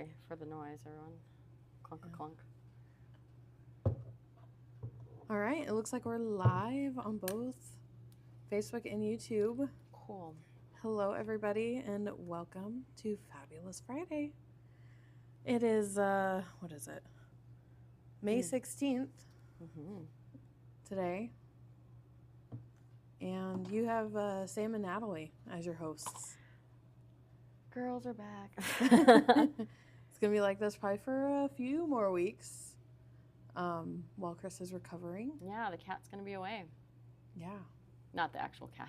Sorry for the noise, everyone. Clunk, clunk. All right, it looks like we're live on both Facebook and YouTube. Cool. Hello, everybody, and welcome to Fabulous Friday. It is, what is it? May 16th today. And you have Sam and Natalie as your hosts. Girls are back. It's going to be like this probably for a few more weeks while Chris is recovering. Yeah, the cat's going to be away. Yeah. Not the actual cat.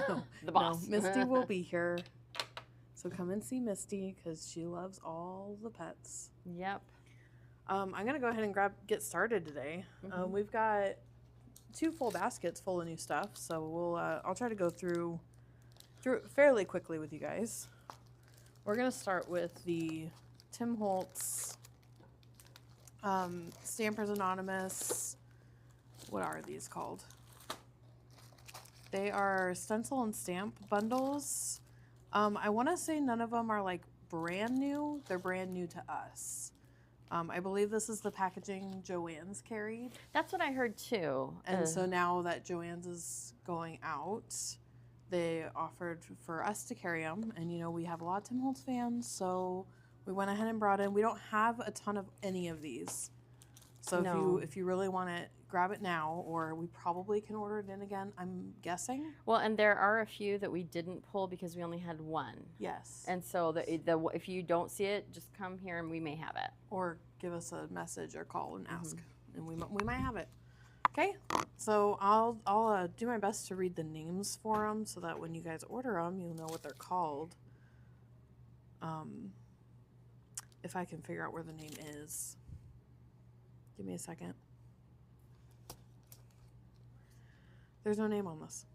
No, The boss. No, Misty will be here. So come and see Misty because she loves all the pets. Yep. I'm going to go ahead and get started today. We've got 2 full baskets full of new stuff. So I'll try to go through it fairly quickly with you guys. We're going to start with the Tim Holtz Stampers Anonymous. What are these called? They are stencil and stamp bundles. I want to say none of them are like brand new. They're brand new to us. I believe this is the packaging Joann's carried. That's what I heard too. And so now that Joann's is going out, they offered for us to carry them. And, you know, we have a lot of Tim Holtz fans, so we went ahead and brought in. We don't have a ton of any of these. So if you really want it, grab it now, or we probably can order it in again, I'm guessing. Well, and there are a few that we didn't pull because we only had one. Yes. And so if you don't see it, just come here and we may have it. Or give us a message or call and ask, and we might have it. Okay, so I'll do my best to read the names for them so that when you guys order them, you'll know what they're called. If I can figure out where the name is. Give me a second. There's no name on this.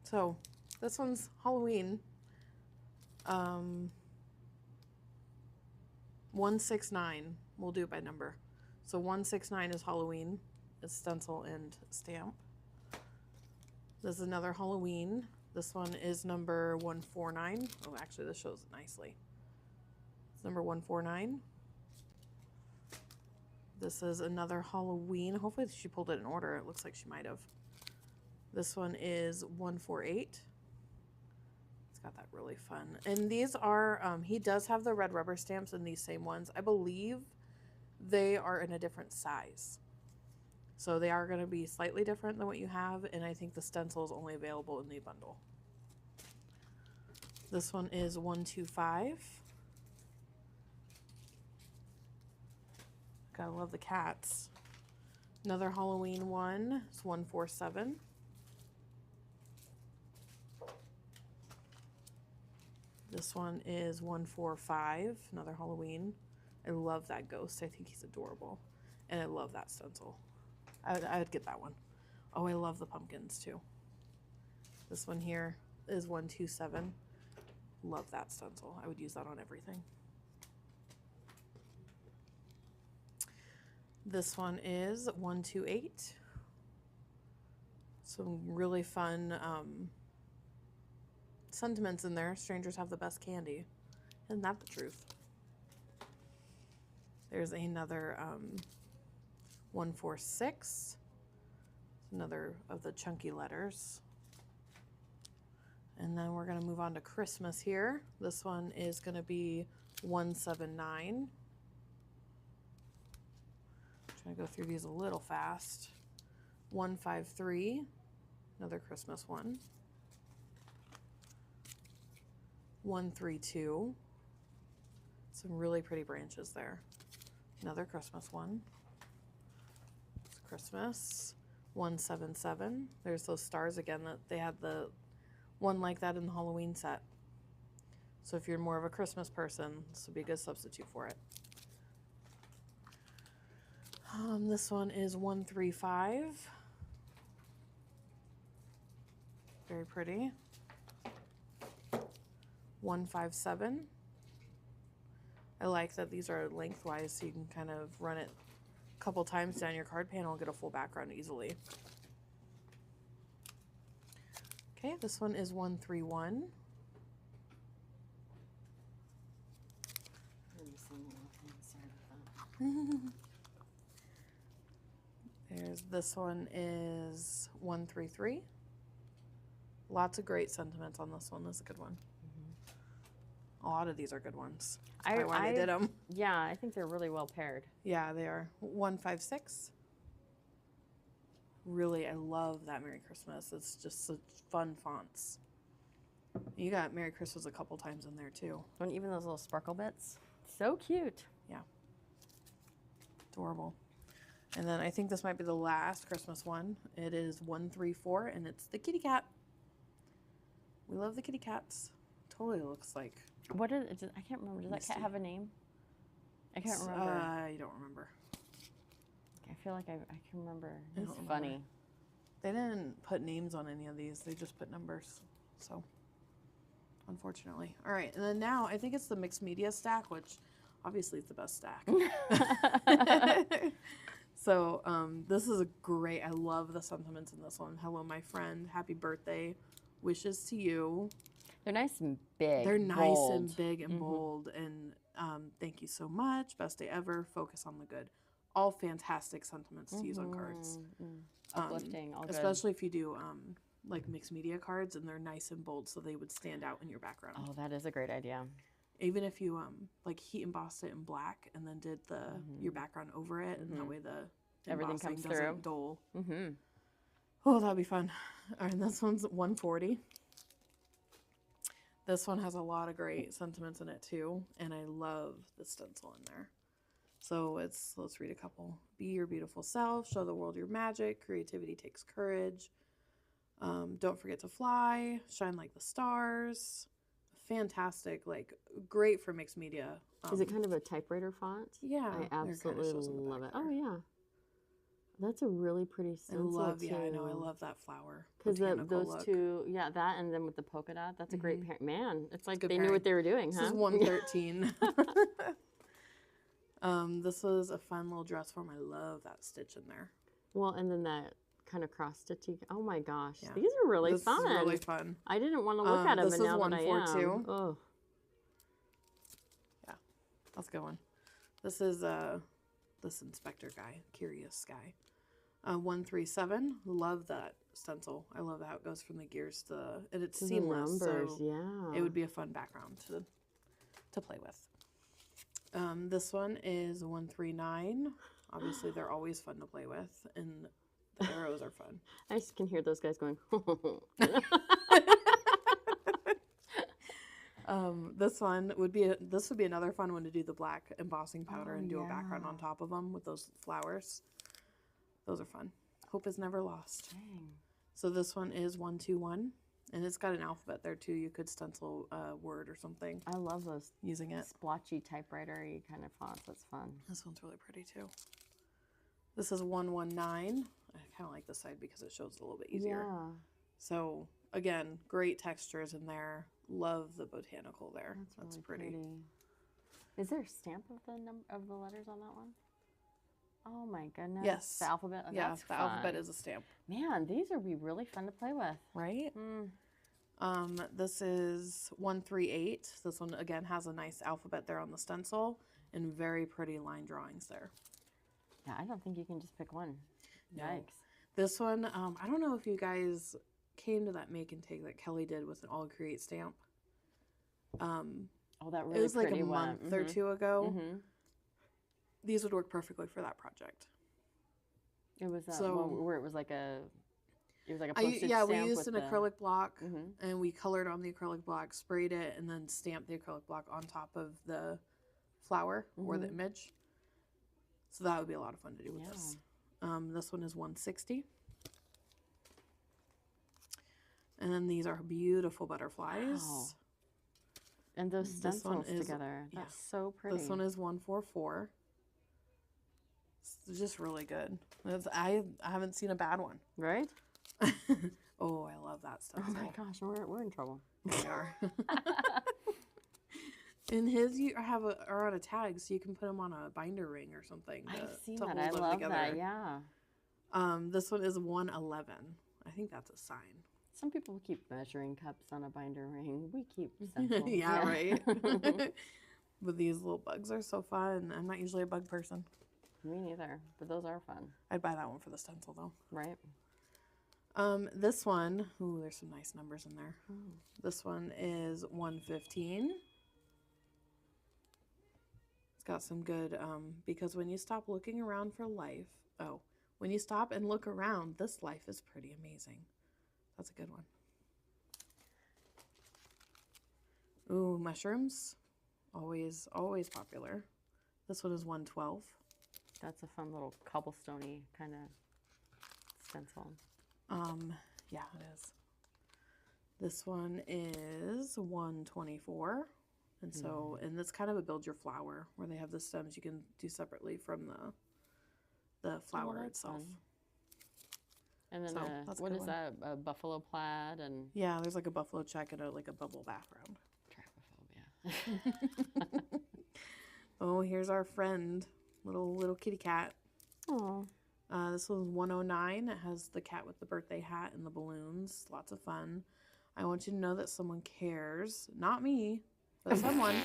So, this one's Halloween. 169. We'll do it by number. So 169 is Halloween. It's stencil and stamp. This is another Halloween. This one is number 149. Oh, actually, this shows it nicely. It's number 149. This is another Halloween. Hopefully she pulled it in order. It looks like she might have. This one is 148. It's got that really fun. And these are, he does have the red rubber stamps in these same ones. I believe they are in a different size. So they are going to be slightly different than what you have. And I think the stencil is only available in the bundle. This one is 125. Gotta love the cats. Another Halloween one. It's 147. This one is 145. Another Halloween. I love that ghost. I think he's adorable. And I love that stencil. I would get that one. Oh, I love the pumpkins too. This one here is 127. Love that stencil. I would use that on everything. This one is 128. Some really fun sentiments in there. Strangers have the best candy. Isn't that the truth? There's another 146. Another of the chunky letters. And then we're going to move on to Christmas here. This one is going to be 179. Trying to go through these a little fast. 153, another Christmas one. 132, some really pretty branches there. Another Christmas one. It's Christmas. 177. There's those stars again that they had the one like that in the Halloween set. So if you're more of a Christmas person, this would be a good substitute for it. This one is 135. Very pretty. 157. I like that these are lengthwise so you can kind of run it a couple times down your card panel and get a full background easily. Okay, this one is 131. There's this one is 133. Lots of great sentiments on this one. This is a good one. A lot of these are good ones. That's probably why they did them. Yeah, I think they're really well paired. Yeah, they are. 156. Really, I love that Merry Christmas. It's just such fun fonts. You got Merry Christmas a couple times in there too. And even those little sparkle bits. So cute. Yeah. Adorable. And then I think this might be the last Christmas one. It is 134, and it's the kitty cat. We love the kitty cats. Totally looks like. What is it? I can't remember. Does that cat have a name? I can't remember. You don't remember. I feel like I can remember. I It's don't remember. funny. They didn't put names on any of these. They just put numbers. So, unfortunately. All right, and then now I think it's the mixed media stack, which obviously is the best stack. So this is a great. I love the sentiments in this one. Hello, my friend. Happy birthday. Wishes to you. They're nice and big. They're nice bold. and big and bold. And thank you so much. Best day ever. Focus on the good. All fantastic sentiments to use on cards. Uplifting, all good. Especially if you do like mixed media cards and they're nice and bold so they would stand out in your background. Oh, that is a great idea. Even if you like heat embossed it in black and then did the your background over it and that way the Everything embossing comes doesn't through. dull. Mm-hmm. Oh, that'd be fun. All right, this one's 140. This one has a lot of great sentiments in it too, and I love the stencil in there. So let's read a couple. Be your beautiful self, show the world your magic, creativity takes courage. Don't forget to fly, shine like the stars. Fantastic, like great for mixed media. Is it kind of a typewriter font? Yeah, I there kinda absolutely shows in the love back it. Oh there. yeah, that's a really pretty I stencil love, too. yeah, I know, I love that flower. Because botanical those look. two, yeah, that and then with the polka dot, that's a great pair. Man, it's like good they knew pairing. what they were doing, This huh? is 113. This was a fun little dress form. I love that stitch in there. Well, and then that kind of cross stitching. Oh my gosh, Yeah. these are really This fun. is really fun. I didn't want to look at them, this and is now that I 142. am. Oh, Yeah, that's a good one. This is this inspector guy, curious guy. 137. Love that stencil. I love how it goes from the gears to and it's to the seamless. numbers, So yeah. it would be a fun background to play with. This one is 139. Obviously, they're always fun to play with, and the arrows are fun. I just can hear those guys going. This would be another fun one to do the black embossing powder and do a background on top of them with those flowers. Those are fun. Hope is never lost. Dang. So this one is 121, and it's got an alphabet there too. You could stencil a word or something I love those using it. splotchy typewriter-y kind of fonts. That's fun. This one's really pretty too. This is 119. I kind of like this side because it shows a little bit easier. Yeah, So again, great textures in there. Love the botanical there. that's That's really pretty. Is there a stamp of the letters on that one? Oh my goodness. Yes. The alphabet. Oh, Yeah, that's the alphabet fun. is a stamp, Man, these would be really fun to play with. right? Mm. This is 138. This one again has a nice alphabet there on the stencil and very pretty line drawings there. Yeah, I don't think you can just pick one. No. Yikes. This one, I don't know if you guys came to that make and take that Kelly did with an All Create stamp. Oh, that really It was like a pretty one. month or two ago. Mm-hmm. These would work perfectly for that project. It was So- where it was like a postage Yeah, we stamp used with an the- acrylic block Mhm. and we colored on the acrylic block, sprayed it, and then stamped the acrylic block on top of the flower or the image. So that would be a lot of fun to do with Yeah. this. This one is 160. And then these are beautiful butterflies. Wow. And those This one stencils is- together. yeah. That's so pretty. This one is 144. It's just really good. I haven't seen a bad one. right? Oh, I love that Oh stencil. my gosh, we're in trouble. We are. In his, you are on a tag, so you can put them on a binder ring or something. I've seen to that. hold I them love together. that. Yeah. This one is 111. I think that's a sign. Some people keep measuring cups on a binder ring. We keep stencils. Yeah, right. But these little bugs are so fun. I'm not usually a bug person. Me neither, but those are fun, I'd buy that one for the stencil though. right? This one, ooh, there's some nice numbers in there. This one is 115. It's got some good, because when you stop looking around for life, when you stop and look around, this life is pretty amazing. That's a good one. Ooh, mushrooms, always popular. This one is 112. That's a fun little cobblestoney kind of stencil. Yeah, it is. This one is 124. And so, and that's kind of a build your flower where they have the stems you can do separately from the flower that's itself. fun. And then So, that's a what good is one. that? A buffalo plaid and Yeah, there's like a buffalo check and like a bubble background. trypophobia. Oh, here's our friend, little kitty cat. Oh, This one's 109. It has the cat with the birthday hat and the balloons. Lots of fun. I want you to know that someone cares. Not me, but someone.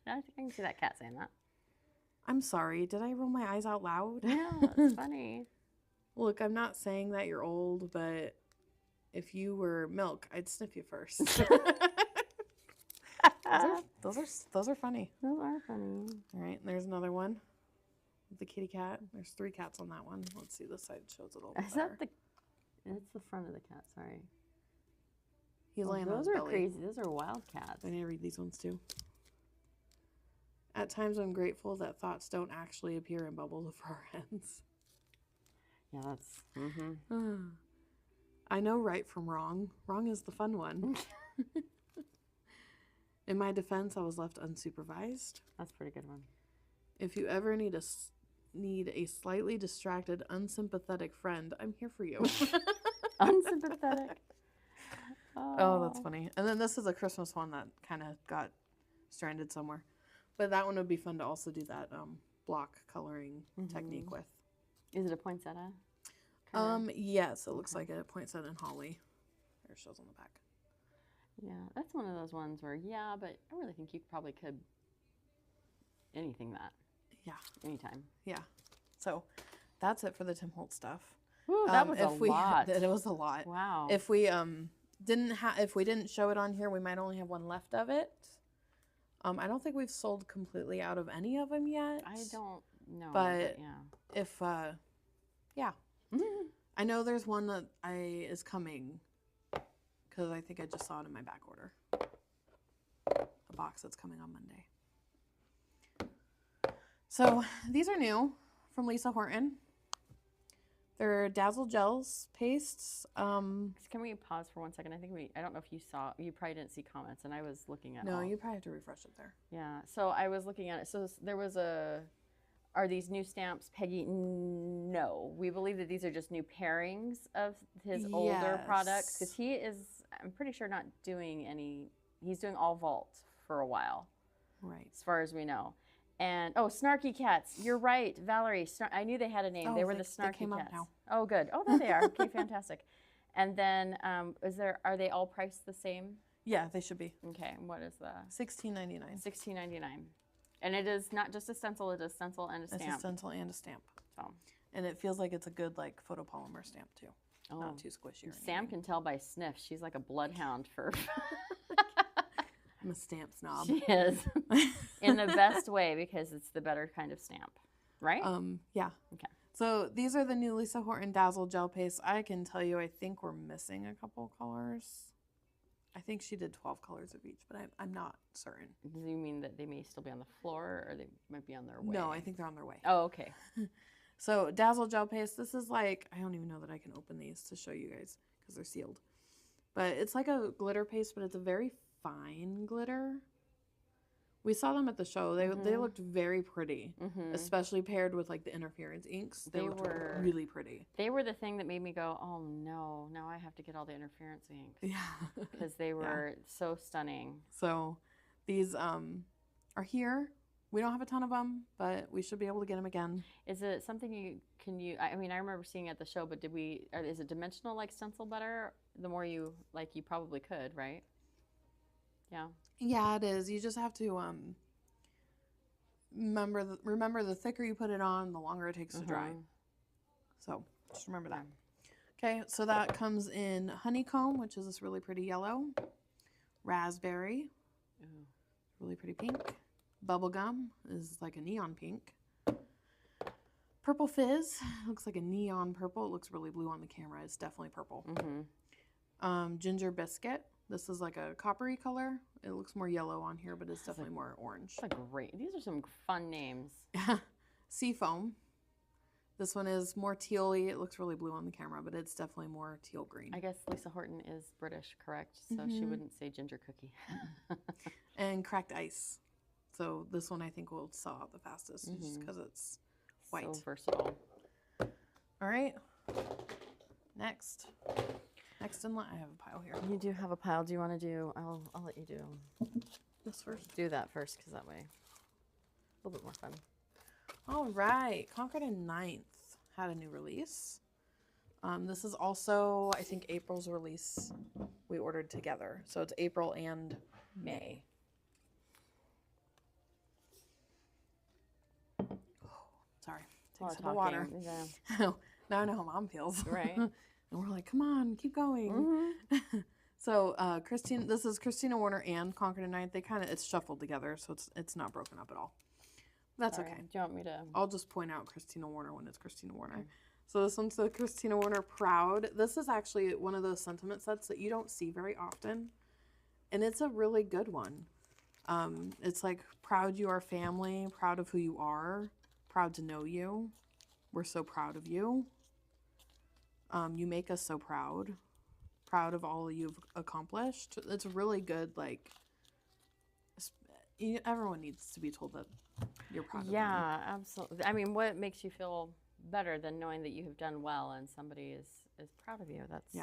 I think I can see that cat saying that. I'm sorry. Did I roll my eyes out loud? Yeah, that's funny. Look, I'm not saying that you're old, but if you were milk, I'd sniff you first. Those are funny. Those are funny. All right, and there's another one. The kitty cat. There's 3 cats on that one. Let's see. This side shows it a little bit Is better. that That's the front of the cat. Sorry. He's laying on Those his are belly. crazy. Those are wild cats. I need to read these ones too. At times, I'm grateful that thoughts don't actually appear in bubbles of our hands. Yeah, that's. Mm-hmm. I know right from wrong. Wrong is the fun one. In my defense, I was left unsupervised. That's a pretty good one. If you ever need a slightly distracted, unsympathetic friend, I'm here for you. Unsympathetic. Oh, that's funny. And then this is a Christmas one that kind of got stranded somewhere. But that one would be fun to also do that block coloring technique with. Is it a poinsettia? Yes, it looks like a poinsettia and holly. There it shows on the back. Yeah, that's one of those ones where, yeah, but I really think you probably could anything that. Yeah. Anytime. Yeah. So that's it for the Tim Holtz stuff. Ooh, that was a lot. It was a lot. Wow. If we didn't show it on here, we might only have one left of it. I don't think we've sold completely out of any of them yet. I don't know. But yeah. if yeah. I know there's one that is coming because I think I just saw it in my back order. A box that's coming on Monday. So these are new from Lisa Horton. They're Dazzle Gels pastes. Can we pause for 1 second? I don't know if you saw, you probably didn't see comments, and I was looking at No, all. you probably have to refresh it there. Yeah, so I was looking at it. So there was are these new stamps, Peggy? No, we believe that these are just new pairings of his older products, because he is, I'm pretty sure, not doing any, he's doing all vault for a while. Right. As far as we know. And, Snarky Cats. You're right, Valerie. I knew they had a name. Oh, they were the Snarky they came up Cats. now. Oh, good. Oh, there they are. Okay, fantastic. And then, are they all priced the same? Yeah, they should be. Okay, and what is the? $16.99. $16.99. And it is not just a stencil, it is a stencil and a stamp. It's a stencil and a stamp. So. And it feels like it's a good photopolymer stamp too. Oh. Not too squishy or Sam anything. can tell by sniff. She's like a bloodhound for. I'm a stamp snob. She is. In the best way, because it's the better kind of stamp. Right? Yeah. Okay. So these are the new Lisa Horton Dazzle Gel Paste. I can tell you, I think we're missing a couple colors. I think she did 12 colors of each, but I'm not certain. Do you mean that they may still be on the floor, or they might be on their way? No, I think they're on their way. Oh, okay. So Dazzle Gel Paste, this is like, I don't even know that I can open these to show you guys because they're sealed. But it's like a glitter paste, but it's a very fine glitter. We saw them at the show. They looked very pretty, especially paired with like the interference inks. They looked really pretty. They were the thing that made me go, oh no, now I have to get all the interference inks. Yeah. Because they were so stunning. So these are here. We don't have a ton of them, but we should be able to get them again. Is it something I mean, I remember seeing it at the show, but is it dimensional like stencil better? The more you probably could, right? Yeah. Yeah, it is. You just have to remember the thicker you put it on, the longer it takes to dry. So just remember that. Okay, so that comes in honeycomb, which is this really pretty yellow. Raspberry, really pretty pink. Bubblegum is like a neon pink. Purple fizz looks like a neon purple. It looks really blue on the camera. It's definitely purple. Ginger biscuit. This is like a coppery color. It looks more yellow on here, but it's definitely more orange. That's great. These are some fun names. Seafoam. This one is more teal-y. It looks really blue on the camera, but it's definitely more teal green. I guess Lisa Horton is British, correct? So she wouldn't say ginger cookie. And cracked ice. So this one I think will sell out the fastest just because it's white. So versatile. All right. Next in line, I have a pile here. You do have a pile. Do you want to do? I'll let you do this first. Do that first, because that way, a little bit more fun. All right, Concord and Ninth had a new release. This is also, I think, April's release we ordered together. So it's April and May. Oh, sorry, take a sip of water. Yeah. Now I know how Mom feels. Right. And we're like, come on, keep going. So this is Christina Warner and Concord and Ninth. It's shuffled together, so it's not broken up at all. That's okay. Do you want me to? I'll just point out Christina Warner when it's Christina Warner. Okay. So this one's the Christina Warner Proud. This is actually one of those sentiment sets that you don't see very often. And it's a really good one. It's like, proud you are family, proud of who you are, proud to know you. We're so proud of you. You make us so proud. Proud of all you've accomplished. It's really good, like, everyone needs to be told that you're proud of them. Yeah, absolutely. I mean, what makes you feel better than knowing that you have done well and somebody is proud of you? That's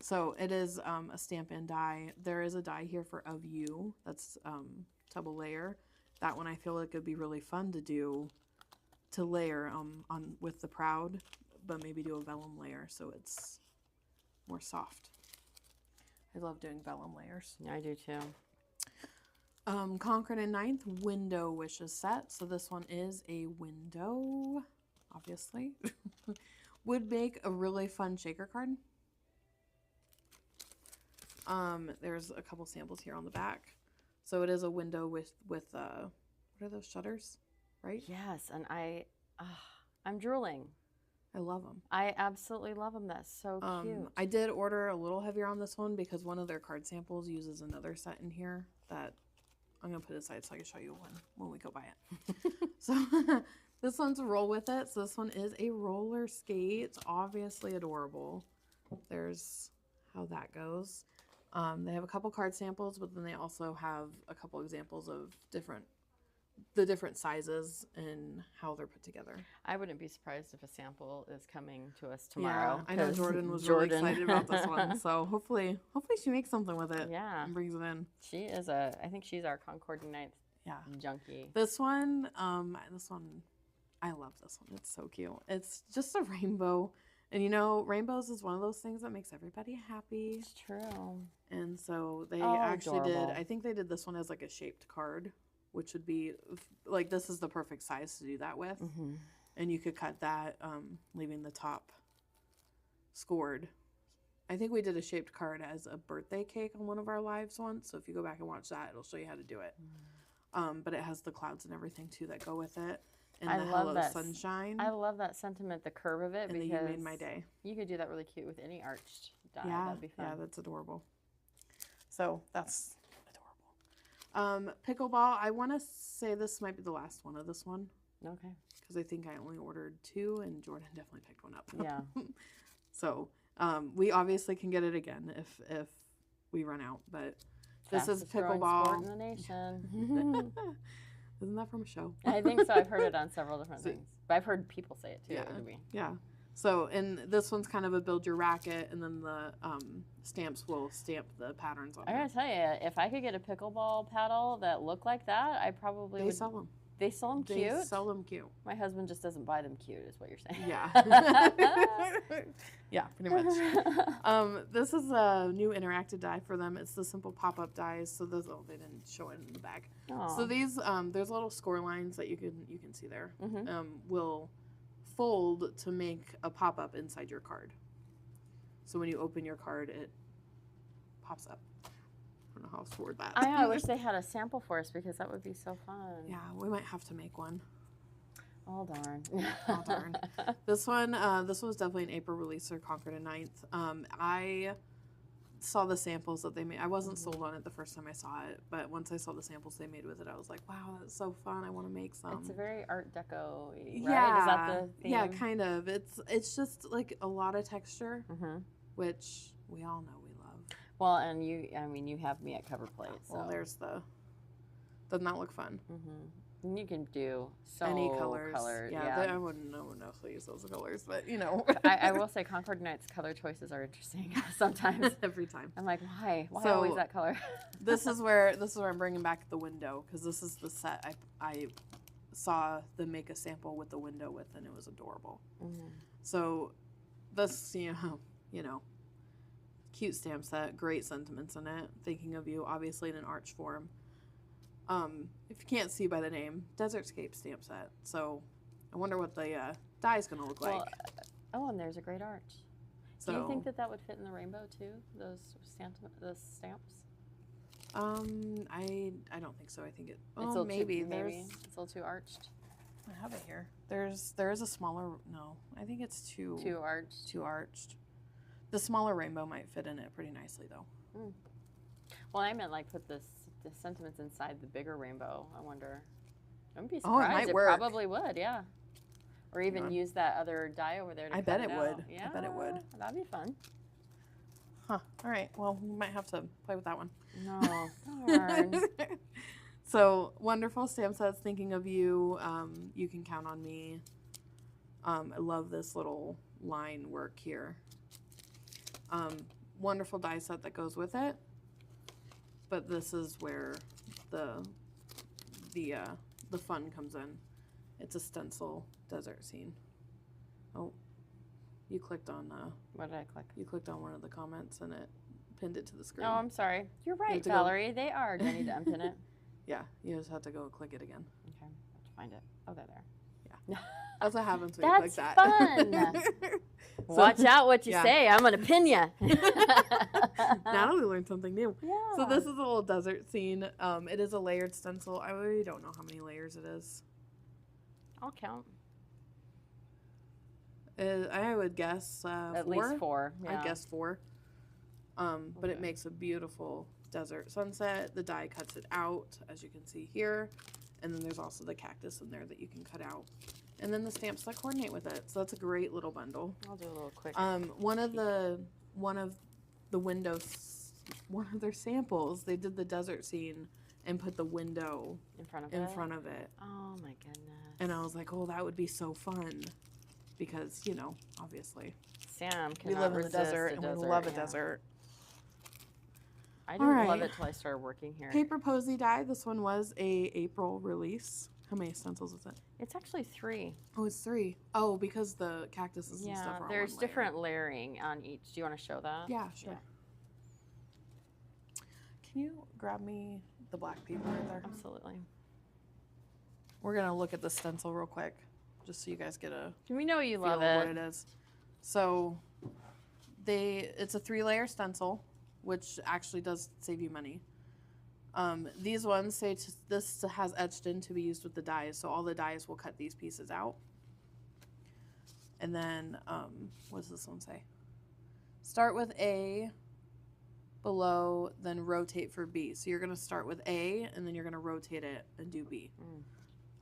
So it is a stamp and die. There is a die here for Of You. That's double layer. That one I feel like it'd be really fun to do, to layer on with the Proud, but maybe do a vellum layer so it's more soft. I love doing vellum layers. Yeah, I do too. Concord and Ninth Window Wishes set. So this one is a window, obviously. Would make a really fun shaker card. There's a couple samples here on the back. So it is a window with what are those, shutters, right? Yes, and I'm drooling. I love them. I absolutely love them. That's so cute. I did order a little heavier on this one because one of their card samples uses another set in here that I'm going to put aside so I can show you when we go buy it. So this one's a roll with it. So this one is a roller skate. It's obviously adorable. There's how that goes. They have a couple card samples, but then they also have a couple examples of the different sizes and how they're put together. I wouldn't be surprised if a sample is coming to us tomorrow. Yeah, I know Jordan was really excited about this one. So hopefully she makes something with it. Yeah. And brings it in. She is I think she's our Concord and Ninth junkie. This one, I love this one. It's so cute. It's just a rainbow. And rainbows is one of those things that makes everybody happy. It's true. And so they actually adorable. I think they did this one as like a shaped card, which would be like, this is the perfect size to do that with. Mm-hmm. And you could cut that, leaving the top scored. I think we did a shaped card as a birthday cake on one of our lives once. So if you go back and watch that, it'll show you how to do it. But it has the clouds and everything too that go with it. And the hello sunshine. I love that sentiment, the curve of it, and because you made my day. You could do that really cute with any arched die. Yeah, that'd be fun. Yeah, that's adorable. So that's adorable. Pickleball. I want to say this might be the last one of this one. Okay. Because I think I only ordered 2, and Jordan definitely picked one up. Yeah. So we obviously can get it again if we run out, but this is pickleball. Sport in the nation. Isn't that from a show? I think so. I've heard it on several different things. But I've heard people say it too. Yeah. Yeah. So, and this one's kind of a build your racket, and then the stamps will stamp the patterns on it. I gotta tell you, if I could get a pickleball paddle that looked like that, I probably would. They sell them. They sell them They cute. sell them cute. My husband just doesn't buy them cute, is what you're saying. Yeah. Yeah, pretty much. This is a new interactive die for them. It's the simple pop-up dies. So those, oh, they didn't show it in the bag. Aw. So these, there's little score lines that you can see there. Mhm. Will fold to make a pop-up inside your card. So when you open your card, it pops up. I don't know how else to word that. I know. I wish they had a sample for us because that would be so fun. Yeah, we might have to make one. Oh darn. Oh darn. This one was definitely an April release or Concord and 9th. I saw the samples that they made. I wasn't sold on it the first time I saw it, but once I saw the samples they made with it, I was like, wow, that's so fun. I want to make some. It's a very Art Deco, right? Yeah. Is that the theme? Yeah, kind of. It's just like a lot of texture, Mm-hmm. which we all know we love. Well, and you have me at cover plate. So. Well, there's doesn't that look fun? Mm-hmm. And you can do so Any colors. Yeah. I wouldn't know enough to use those colors, but you know. I will say Concord Knight's color choices are interesting sometimes. Every time. I'm like, why? Why So, always that color? this is where I'm bringing back the window, because this is the set I saw them make a sample with the window with, and it was adorable. Mm-hmm. So this, you know, cute stamp set, great sentiments in it. Thinking of you, obviously in an arch form. If you can't see by the name, Desertscape stamp set. So I wonder what the die is going to look like. Oh, and there's a great arch. So, Do you think that would fit in the rainbow too? Those stamps? I don't think so. I think It's a little maybe too, it's a little too arched. I have it here. There is a smaller. No, I think it's too arched. Too arched. The smaller rainbow might fit in it pretty nicely though. Mm. Well, I meant like put the sentiments inside the bigger rainbow. I wonder. I wouldn't be surprised. Oh, it might work. Probably would, yeah. Or even use that other die over there to I cut bet it it out. would. Yeah, I bet it would. That'd be fun. Huh. All right. Well, we might have to play with that one. No. Darn. So, wonderful stamp sets. Thinking of you. You can count on me. I love this little line work here. Wonderful die set that goes with it. But this is where the fun comes in. It's a stencil desert scene. Oh, you clicked on what did I click? You clicked on one of the comments and it pinned it to the screen. Oh, I'm sorry. You're right, have to Valerie. They are. Do I need to unpin it? Yeah, you just have to go click it again. Okay, I have to find it. Oh, they're there. Yeah, that's what happens when That's you click that. fun. Watch out what you say. I'm gonna pin you. Natalie learned something new. Yeah. So this is a little desert scene. It is a layered stencil. I really don't know how many layers it is. I'll count. I would guess At 4. least 4. Yeah. I guess 4. But it makes a beautiful desert sunset. The die cuts it out, as you can see here. And then there's also the cactus in there that you can cut out. And then the stamps that coordinate with it. So that's a great little bundle. I'll do a little quick. One of the windows, one of their samples, they did the desert scene and put the window in front of it. Oh my goodness. And I was like, oh, that would be so fun. Because, obviously. Sam We live in the desert and we love a desert. I didn't love it till I started working here. Paper Posy die. This one was a April release. How many stencils is it? It's actually 3. Oh, it's 3. Oh, because the cactuses and stuff are all there's one layer. different layering on each. Do you want to show that? Yeah, sure. Can you grab me the black paper right there? Absolutely. We're going to look at the stencil real quick, just so you guys get a We know you feel love of what it. it is. So it's a 3-layer stencil, which actually does save you money. These ones say this has etched in to be used with the dies, so all the dies will cut these pieces out. And then, what does this one say? Start with A below, then rotate for B. So you're going to start with A, and then you're going to rotate it and do B. Mm.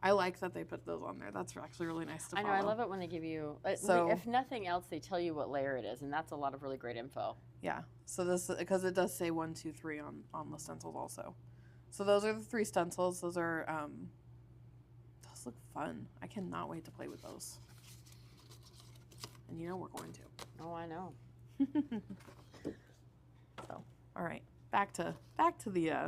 I like that they put those on there. That's actually really nice to follow. I know. I love it when they give you, So- if nothing else, they tell you what layer it is, and that's a lot of really great info. Yeah, so this, because it does say 1, 2, 3 on the stencils also. So those are the 3 stencils. Those are, those look fun. I cannot wait to play with those. And we're going to. Oh, I know. So, all right, back to the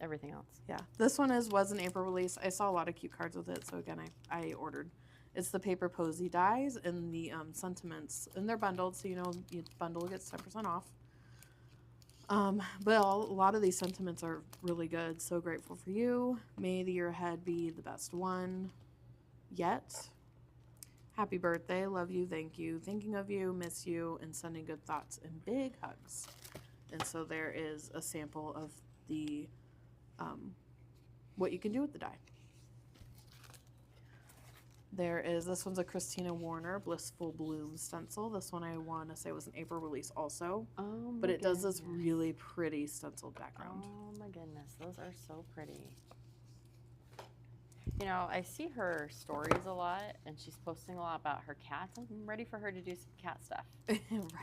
everything else. Yeah, this one was an April release. I saw a lot of cute cards with it, so again, I ordered. It's the Paper Posy dies and the sentiments, and they're bundled, so you know you bundle gets 10% off. But a lot of these sentiments are really good. So grateful for you. May the year ahead be the best one yet. Happy birthday. Love you. Thank you. Thinking of you. Miss you. And sending good thoughts and big hugs. And so there is a sample of the what you can do with the die. This one's a Christina Warner Blissful Bloom stencil. This one I want to say was an April release also. Oh my But it does this goodness. really pretty stenciled background. Oh my goodness, those are so pretty. You know, I see her stories a lot, and she's posting a lot about her cats. I'm ready for her to do some cat stuff.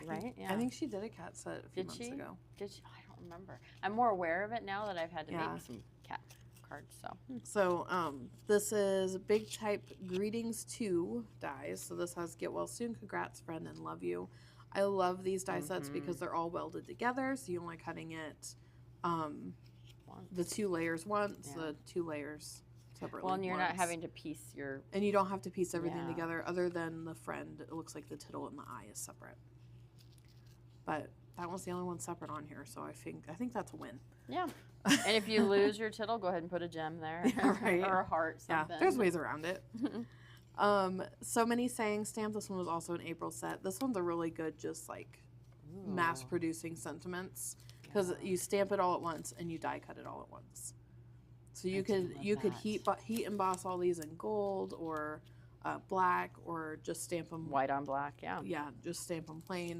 Right? Yeah. I think she did a cat set a few months ago. Did she? I don't remember. I'm more aware of it now that I've had to Yeah. make some cat cards. So So this is Big Type Greetings 2 dies. So this has Get Well Soon, Congrats, Friend, and Love You. I love these die sets because they're all welded together. So you're only cutting it the 2 layers once, the 2 layers separately. well, and you're not once. having to piece your. And you don't have to piece everything Yeah. together other than the friend. It looks like the tittle and the eye is separate. But that one's the only one separate on here, so I think that's a win. Yeah. And if you lose your tittle, go ahead and put a gem there. Yeah, right. Or a heart, something. Yeah, there's ways around it. So Many Saying stamp. This one was also an April set. This one's a really good, just like mass producing sentiments because you stamp it all at once and you die cut it all at once. So you could heat emboss all these in gold or black or just stamp them White on black, yeah. Yeah, just stamp them plain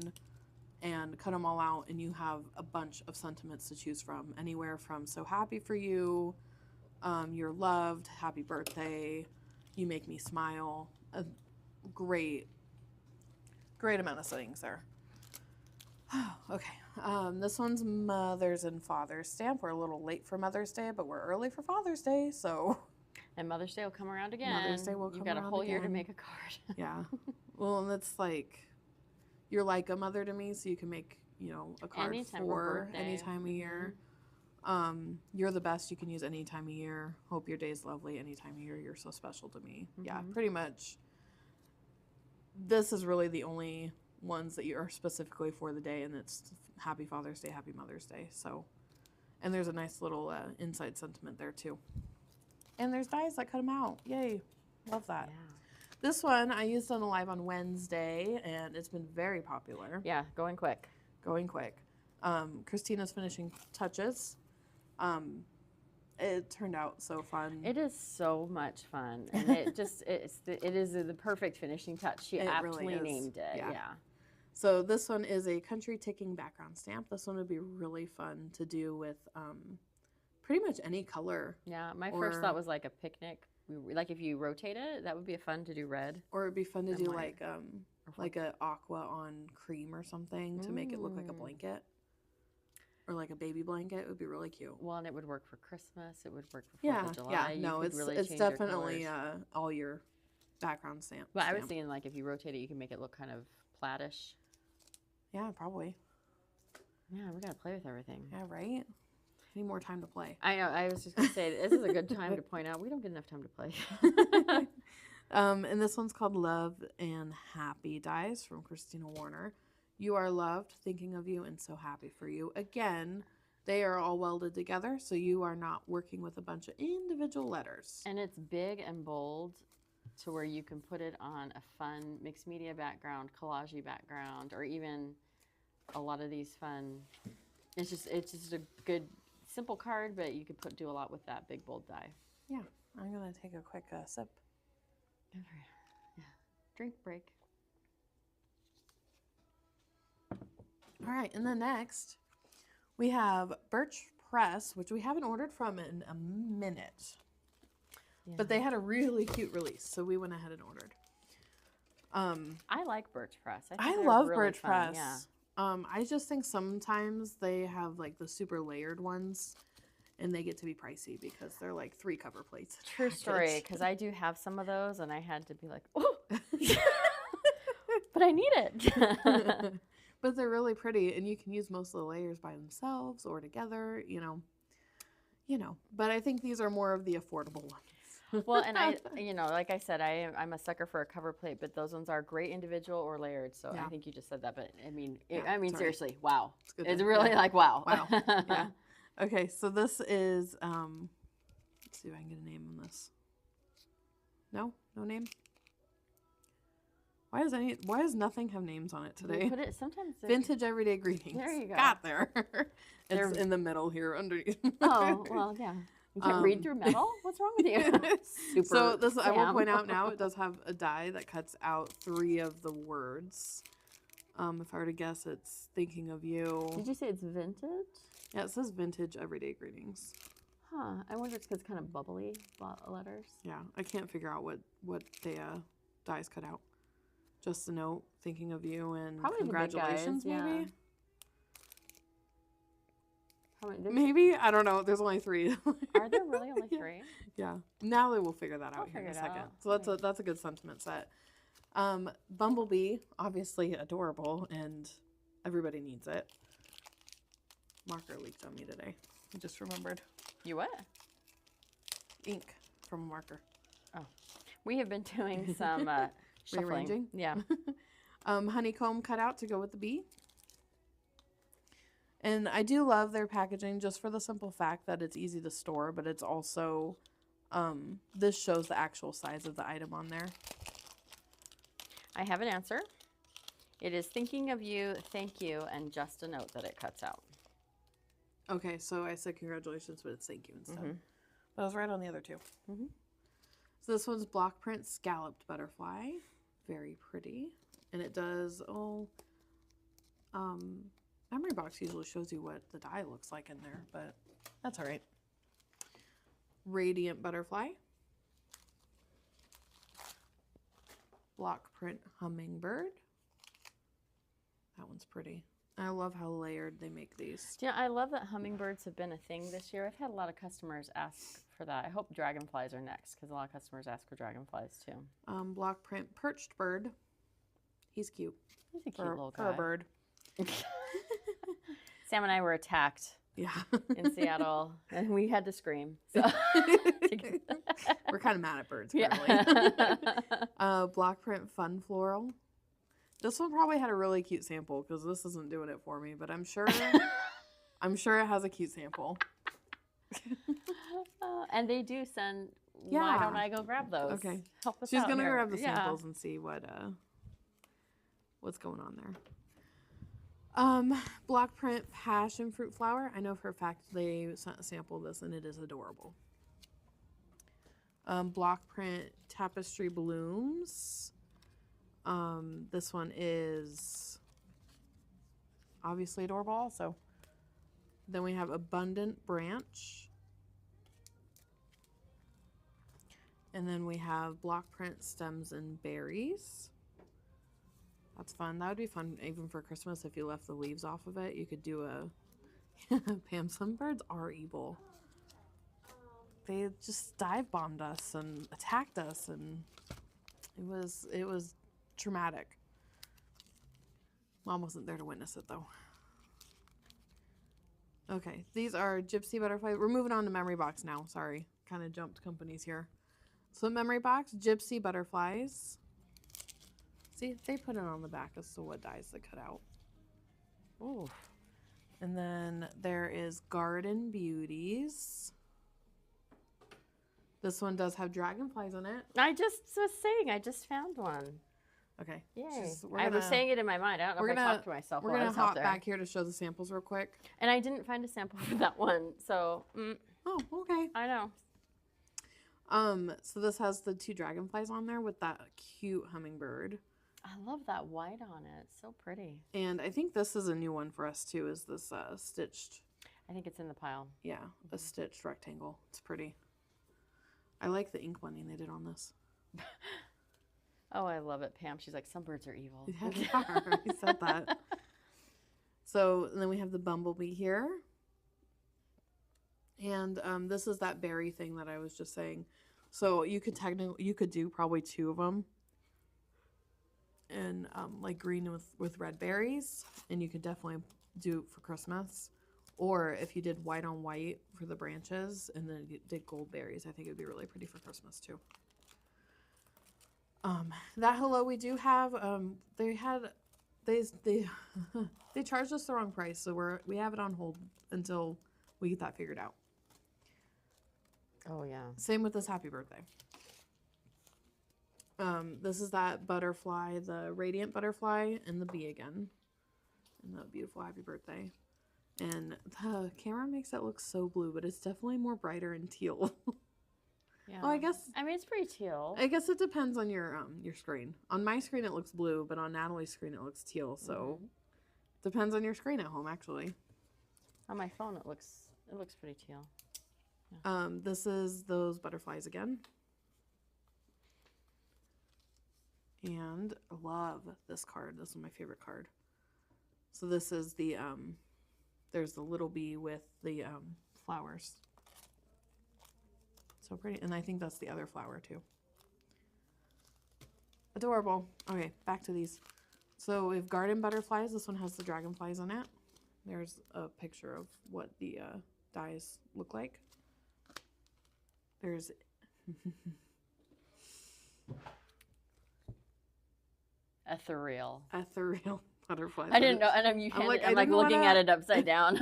and cut them all out, and you have a bunch of sentiments to choose from. Anywhere from so happy for you, you're loved, happy birthday, you make me smile. A great amount of settings there. Okay, this one's Mothers and Fathers stamp. We're a little late for Mother's Day, but we're early for Father's Day, so. And Mother's Day will come around again. Mother's Day will come You've got a around whole year to again. make a card. Yeah. Well, and it's like, you're like a mother to me, so you can make, a card Anytime for for birthday. any time of year. You're the best. You can use any time of year. Hope your day's lovely any time of year. You're so special to me. Yeah, pretty much. This is really the only ones that you are specifically for the day, and it's Happy Father's Day, Happy Mother's Day. So, and there's a nice little inside sentiment there too. And there's dies that cut them out. Yay. Love that. Yeah. This one I used on the live on Wednesday, and it's been very popular. Yeah, going quick. Going quick. Christina's finishing touches. It turned out so fun. It is so much fun, and it is the perfect finishing touch. She It aptly really is. named it. Yeah. Yeah. So this one is a country ticking background stamp. This one would be really fun to do with pretty much any color. Yeah. My Or- first thought was like a picnic. Like if you rotate it, that would be fun to do red. Or it'd be fun to And do white. like a aqua on cream or something to make it look like a blanket. Or like a baby blanket. It would be really cute. Well, and it would work for Christmas. It would work for 4th Yeah, of July. yeah. You No, could it's really it's change your definitely colors. all your background stamp. But I was stamp. thinking like if you rotate it, you can make it look kind of flattish. Yeah, probably. Yeah, we gotta play with everything. Yeah, right? I need more time to play. I know. I was just gonna say this is a good time to point out we don't get enough time to play. And this one's called Love and Happy Dies from Christina Warner. You are loved, thinking of you, and so happy for you. Again, they are all welded together, so you are not working with a bunch of individual letters. And it's big and bold to where you can put it on a fun mixed media background, collage background, or even a lot of these fun. It's just a good simple card, but you could do a lot with that big bold die. Yeah, I'm gonna take a quick sip. Good for you. Yeah. Drink break. All right, and then next we have Birch Press, which we haven't ordered from in a minute. Yeah. But they had a really cute release, so we went ahead and ordered. I like Birch Press. think I they're love really Birch fun, Press. Yeah. I just think sometimes they have like the super layered ones, and they get to be pricey because they're like 3 cover plates. True story, because I do have some of those, and I had to be like, oh, but I need it. But they're really pretty, and you can use most of the layers by themselves or together. you know, but I think these are more of the affordable ones. Well, and I, like I said, I'm a sucker for a cover plate, but those ones are great individual or layered. So Yeah. I think you just said that, but I mean, Yeah, sorry. seriously, wow. Good It's to- really yeah. like, wow. Wow. Yeah. Okay, so this is, let's see if I can get a name on this. No? No name? Why does nothing have names on it We today? put it sometimes. Vintage Everyday Greetings. There you go. Got there. They're- It's in the middle here underneath. Oh, well, yeah. You can't read through metal? What's wrong with you? Super. So this, I will Sam. point out now, it does have a die that cuts out 3 of the words. If I were to guess, it's thinking of you. Did you say it's vintage? Yeah, it says Vintage Everyday Greetings. Huh. I wonder if it's because it's kind of bubbly letters. Yeah, I can't figure out what the dies cut out. Just a note, thinking of you, and Probably the big congratulations, guys, yeah. maybe. How many, Maybe, I don't know. There's only 3. are there really only Yeah. 3? Yeah. Now they will figure that I'll out here in a figure it second. out. So that's a good sentiment set. Bumblebee, obviously adorable, and everybody needs it. Marker leaked on me today. I just remembered. You what? Ink from a marker. We have been doing some shuffling. Rearranging? Yeah. Honeycomb cutout to go with the bee. And I do love their packaging just for the simple fact that it's easy to store, but it's also, this shows the actual size of the item on there. I have an answer. It is thinking of you, thank you, and just a note that it cuts out. Okay, so I said congratulations, but it's thank you instead. Mhm. But I was right on the other 2. Mhm. So this one's block print scalloped butterfly. Very pretty. And it does, Memory Box usually shows you what the die looks like in there, but that's all right. Radiant butterfly. Block print hummingbird. That one's pretty. I love how layered they make these. Yeah, I love that hummingbirds have been a thing this year. I've had a lot of customers ask for that. I hope dragonflies are next because a lot of customers ask for dragonflies too. Block print perched bird. He's cute. He's a cute For little a guy. bird. Sam and I were attacked Yeah. in Seattle, and we had to scream. So. We're kind of mad at birds Yeah. currently. Block print fun floral. This one probably had a really cute sample because this isn't doing it for me, but I'm sure it has a cute sample. And they do send. Why Yeah. don't I go grab those? Okay. Help us She's out gonna here. grab the Yeah. samples and see what's going on there. Block print passion fruit flower. I know for a fact they sent a sample of this and it is adorable. Block print tapestry blooms. This one is obviously adorable also. Then we have abundant branch. And then we have block print stems and berries. That's fun. That would be fun even for Christmas if you left the leaves off of it. You could do a Pam, some birds are evil. They just dive bombed us and attacked us, and it was traumatic. Mom wasn't there to witness it though. Okay, these are gypsy butterflies. We're moving on to Memory Box now. Sorry, kind of jumped companies here. So Memory Box, gypsy butterflies. See, they put it on the back as to what dies they cut out. Ooh. And then there is Garden Beauties. This one does have dragonflies on it. I just was saying, I just found one. Okay. Yay. Just- I was saying it in my mind. I don't know if I talked to myself We're while I gonna was out hop there. back here to show the samples real quick. And I didn't find a sample for that one, so Oh, okay. I know. So this has the 2 dragonflies on there with that cute hummingbird. I love that white on it. It's so pretty. And I think this is a new one for us too, is this stitched, I think it's in the pile. yeah, a stitched rectangle. It's pretty. I like the ink blending they did on this. Oh, I love it, Pam. She's like, some birds are evil. Yeah, they are. I said that. So and then we have the bumblebee here. And this is that berry thing that I was just saying. So you could do probably 2 of them. And like green with red berries. And you could definitely do it for Christmas. Or if you did white on white for the branches and then you did gold berries, I think it would be really pretty for Christmas too. That hello we do have, they they charged us the wrong price, so we have it on hold until we get that figured out. Oh yeah. Same with this happy birthday. This is that butterfly, the radiant butterfly, and the bee again. And that beautiful happy birthday. And the camera makes it look so blue, but it's definitely more brighter and teal. Yeah. Well, I guess it's pretty teal. it depends on your screen. On my screen it looks blue, but on Natalie's screen it looks teal. So depends on your screen at home, actually. On my phone it looks pretty teal. Yeah. This is those butterflies again. And I love this card. This is my favorite card. So this is the there's the little bee with the flowers. So pretty. And I think that's the other flower too. Adorable. Okay, back to these. So we have garden butterflies. This one has the dragonflies on it. There's a picture of what the dies look like. There's Ethereal butterflies. I didn't know, and I'm like looking at it upside down.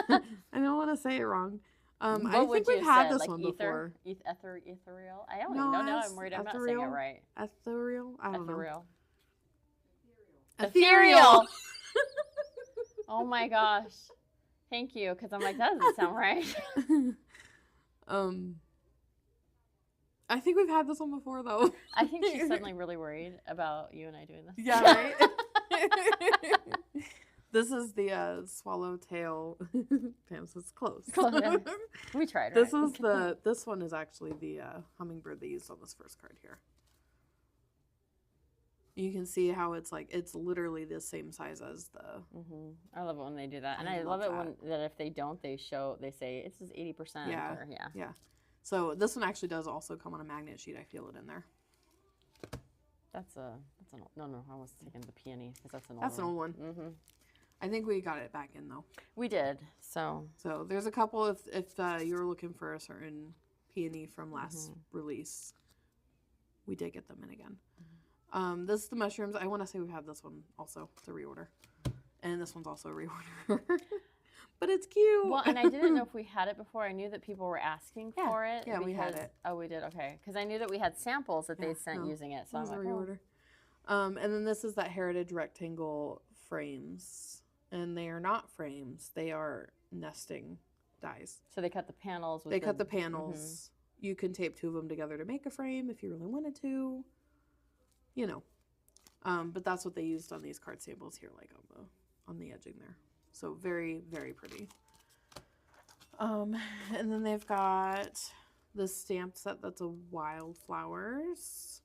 I don't want to say it wrong. I think we've had this one before. Ethereal? I don't even know. Now I'm worried I'm not saying it right. Ethereal? I don't know. Ethereal. Oh my gosh. Thank you, because I'm like, that doesn't sound right. I think we've had this one before, though. I think she's suddenly really worried about you and I doing this. Yeah, right? This is the swallowtail. Pam says close. We tried, right? This one is actually the hummingbird they used on this first card here. You can see how it's literally the same size as the... I love it when they do that. And I love it when if they don't, they say, it's just 80%. Yeah, yeah. So this one actually does also come on a magnet sheet. I feel it in there. No, I was thinking the peony, because that's an old one. That's an old one. I think we got it back in, though. We did, so there's a couple, if you're looking for a certain peony from last release, we did get them in again. This is the mushrooms. I want to say we've had this one also. It's a reorder. And this one's also a reorder. But it's cute. Well, and I didn't know if we had it before. I knew that people were asking for it. Yeah, we had it. Oh, we did? Okay. Because I knew that we had samples that they'd sent using it. So it was a reorder. And then this is that Heritage rectangle frames. And they are not frames. They are nesting dies. So they cut the panels. They cut the panels. You can tape two of them together to make a frame if you really wanted to. You know. But that's what they used on these card samples here, like on the edging there. So very, very pretty. And then they've got this stamp set that's a wildflowers.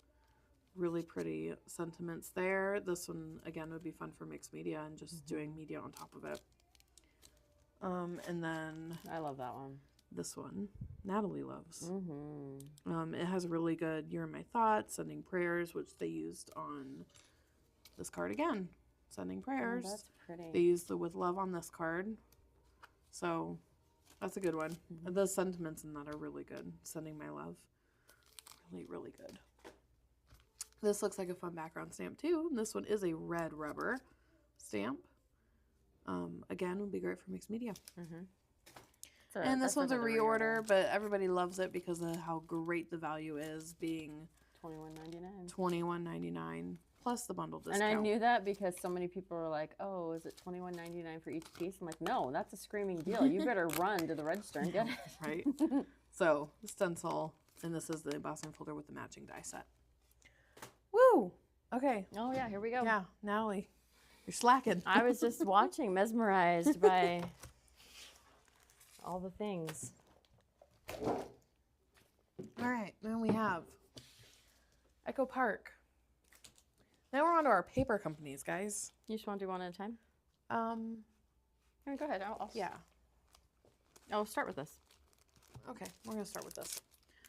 Really pretty sentiments there. This one, again, would be fun for mixed media and just doing media on top of it. And then... I love that one. This one, Natalie loves. It has really good You're in My Thoughts, Sending Prayers, which they used on this card again. Sending Prayers. Oh, that's pretty. They used the With Love on this card. So that's a good one. The sentiments in that are really good. Sending My Love. Really, really good. This looks like a fun background stamp too. And this one is a red rubber stamp. Again, would be great for mixed media. And this one's a reorder, but everybody loves it because of how great the value is, being $21.99. $21.99 plus the bundle discount. And I knew that because so many people were like, "Oh, is it $21.99 for each piece?" I'm like, "No, that's a screaming deal. You better run to the register and get it." Right. So stencil, and this is the embossing folder with the matching die set. Woo! Okay. Oh yeah, here we go. Yeah, Natalie, you're slacking. I was just watching, mesmerized by all the things. All right, then we have Echo Park. Now we're on to our paper companies, guys. You just want to do one at a time? Go ahead. I'll start with this. Okay, we're gonna start with this.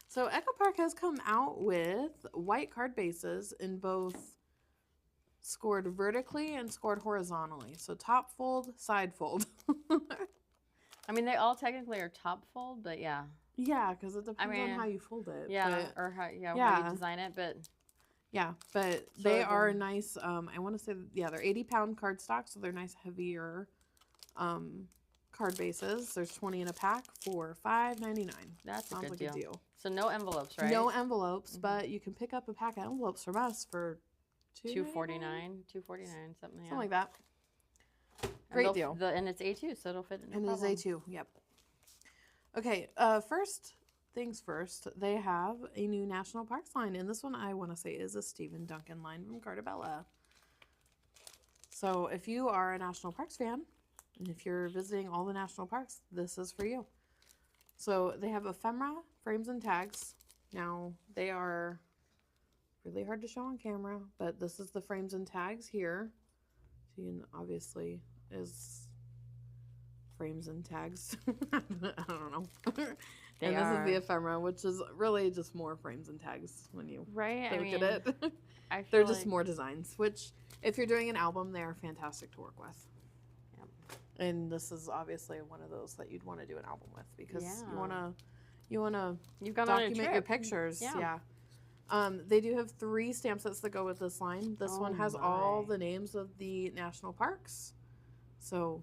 So Echo Park has come out with white card bases in both scored vertically and scored horizontally. So top fold, side fold. I mean, they all technically are top fold, but yeah. Yeah, because it depends on mean, how you fold it. Yeah, but, or how how yeah. you design it, but Yeah, but So they the- are nice. I want to say, yeah, they're 80-pound cardstock, so they're nice, heavier card bases. There's 20 in a pack for $5.99. that's a Sounds good like deal. a deal. So no envelopes, right? No envelopes, Mhm. but you can pick up a pack of envelopes from us for $2.49, something. something like that. And Great deal. And it's A2, so it'll fit. No And it is problem. A2. Yep. Okay. First things first. They have a new National Parks line, and this one I want to say is a Stephen Duncan line from Cartabella. So if you are a National Parks fan, and if you're visiting all the national parks, this is for you. So they have ephemera, frames, and tags. Now, they are really hard to show on camera, but this is the frames and tags here. So you can obviously is frames and tags. I don't know. And this is the ephemera, which is really just more frames and tags when you Right? look at it. I feel They're just like- more designs, which if you're doing an album, they are fantastic to work with. Yep. And this is obviously one of those that you'd want to do an album with because Yeah. you wanna You've gone on a document trip. your pictures. Yeah. They do have 3 stamp sets that go with this line. This Oh one has all my. the names of the national parks. So,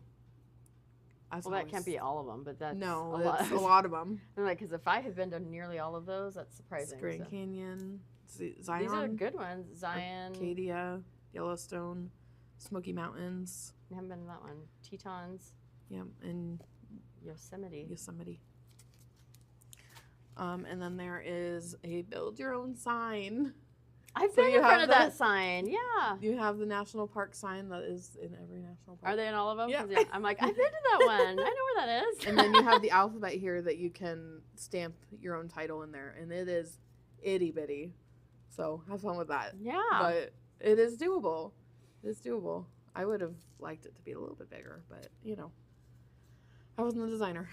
as Well, that always, can't be all of them, but that's no, a lot. it's a lot of them. I'm like, because if I had been to nearly all of those, that's surprising. Grand so. Canyon, These are Zion, good ones. Zion. Acadia, Yellowstone, Smoky Mountains, I haven't been to that one. Tetons. yeah, and Yosemite. Yosemite. And then there is a build your own sign. I've So been you in front have of that the- sign. Yeah. You have the national park sign that is in every national park. Are they in all of them? Yeah. 'Cause, yeah, I'm like, I've been to that one. I know where that is. And then you have the alphabet here that you can stamp your own title in there, and it is itty bitty. So have fun with that. Yeah. But it is doable. It's doable. I would have liked it to be a little bit bigger, but I wasn't the designer.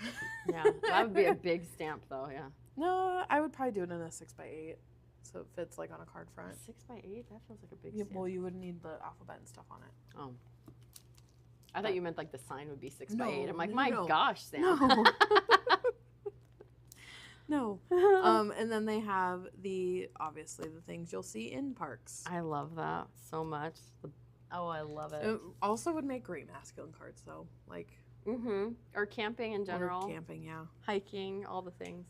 Yeah. That would be a big stamp, though. Yeah. No, I would probably do it in a 6x8, so it fits like on a card front. 6x8. That feels like a big Yeah, stamp. well, you would need the alphabet and stuff on it. Oh. I thought you meant like the sign would be 6x8. I'm like, No, my no. gosh, Sam. No. No. And then they have obviously the things you'll see in parks. I love that so much. I love it. It also would make great masculine cards though, like Mm-hmm. Or camping in general. or camping, yeah. Hiking, all the things.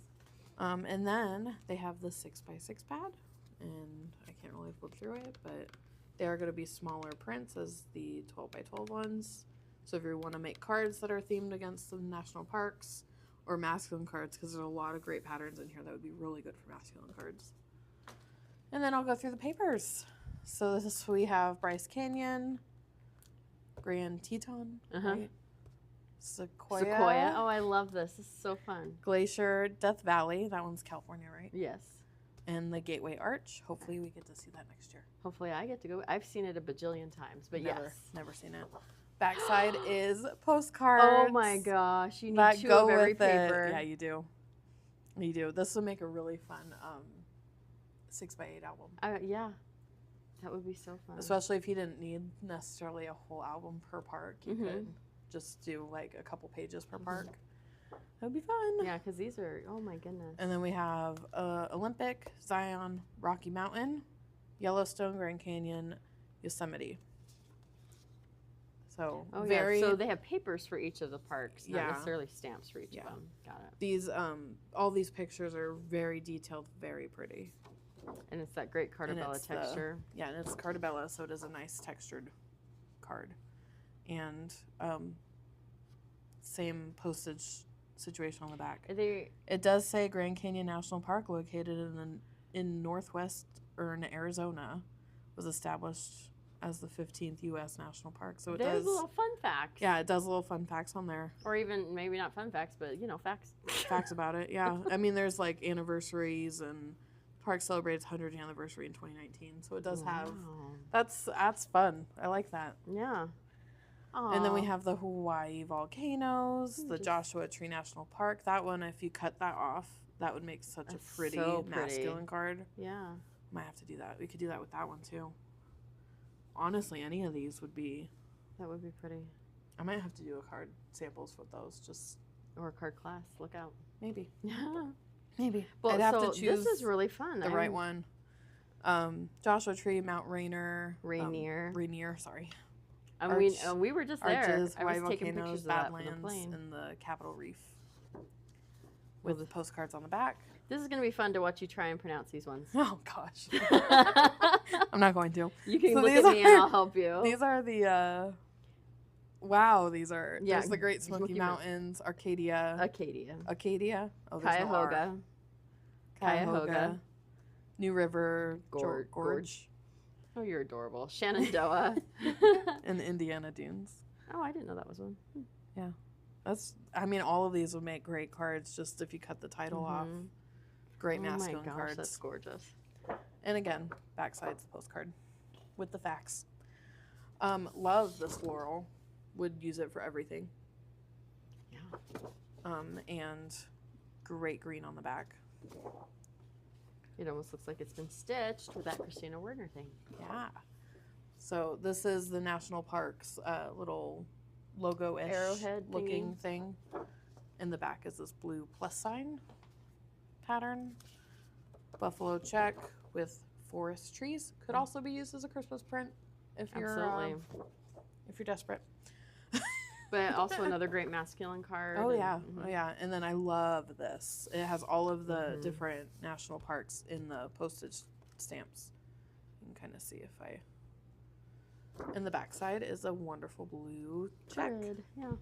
And then they have the 6x6 pad, and I can't really flip through it, but they are going to be smaller prints as the 12x12 ones. So if you want to make cards that are themed against the national parks or masculine cards, because there's a lot of great patterns in here that would be really good for masculine cards. And then I'll go through the papers. So we have Bryce Canyon, Grand Teton, Uh-huh. right? Sequoia, Sequoia. Oh, I love this. This is so fun. Glacier, Death Valley. That one's California, right? Yes. And the Gateway Arch. Hopefully we get to see that next year. Hopefully I get to go. I've seen it a bajillion times, but Never, yes. never seen it. Backside is postcards. Oh my gosh. You need that 2 go of every with it. paper. Yeah, you do. You do. This would make a really fun 6x8 album. Yeah. That would be so fun. Especially if you didn't need necessarily a whole album per park. You Mhm. could just do like a couple pages per Mhm. park. That would be fun. Yeah, because these are, oh my goodness. And then we have Olympic, Zion, Rocky Mountain, Yellowstone, Grand Canyon, Yosemite. So Oh, very yeah. So they have papers for each of the parks, not Yeah. necessarily stamps for each Yeah. of them. Got it. these all these pictures are very detailed, very pretty. And it's that great Cartabella it's the- texture. Yeah, and it's Cartabella, so it is a nice textured card. And same postage situation on the back. Are they, It does say Grand Canyon National Park, located in northwestern Arizona, was established as the 15th U.S. national park. So it there's does. little fun facts. Yeah, it does little fun facts on there. Or even maybe not fun facts, but facts. Facts about it. Yeah, I mean, there's like anniversaries, and park celebrated its 100th anniversary in 2019. So it does have. Wow. That's fun. I like that. Yeah. And then we Aw. have the Hawaii volcanoes, the Just- Joshua Tree National Park. That one, if you cut that off, that would make such That's a pretty so pretty. masculine card. Yeah. Might have to do that. We could do that with that one too. Honestly, any of these would be. That would be pretty. I might have to do a card samples with those. Just Or card class. Look out. Maybe. Maybe. Well, I'd have so to choose this is really fun. the right one. Joshua Tree, Mount Rainier. Rainier, sorry. And we were just there. Arches, I was Hawaii taking volcanoes, pictures of that for the Badlands, plane. and the Capitol Reef. With the postcards on the back. This is going to be fun to watch you try and pronounce these ones. Oh, gosh. I'm not going to. You can look at me and I'll help you. These are the, wow, these are, Yeah, there's the Great Smoky Mountains, Arcadia. Acadia? Oh, there's no R. Cuyahoga. Cuyahoga. New River. Gorge. Oh, you're adorable. Shenandoah. And the Indiana Dunes. Oh, I didn't know that was one. Yeah. All of these would make great cards just if you cut the title off. Great masculine cards. That's gorgeous. And again, backside's the postcard with the facts. Love this floral. Would use it for everything. Yeah. And great green on the back. It almost looks like it's been stitched with that Christina Werner thing. Yeah. So this is the National Parks little logo-ish Arrowhead looking thing. In the back is this blue plus sign pattern. Buffalo check with forest trees. Could also be used as a Christmas print if you're desperate. But also another great masculine card. Oh yeah. And then I love this. It has all of the different national parks in the postage stamps. You can kind of see if I. And the backside is a wonderful blue check. Good. Yeah.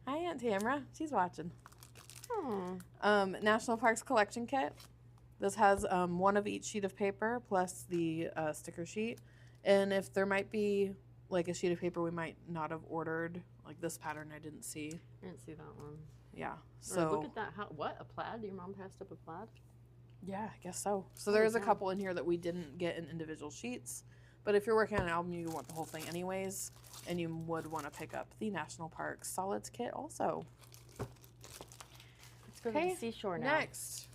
Hi, Aunt Tamara. She's watching. Oh. National Parks collection kit. This has one of each sheet of paper plus the sticker sheet. And if there might be like a sheet of paper we might not have ordered, like this pattern I didn't see. I didn't see that one. Yeah. So look at that. What? A plaid? Your mom passed up a plaid? Yeah, I guess so. So there's a couple in here that we didn't get in individual sheets. But if you're working on an album, you want the whole thing anyways. And you would want to pick up the National Parks Solids kit also. Let's go to the seashore now. Next.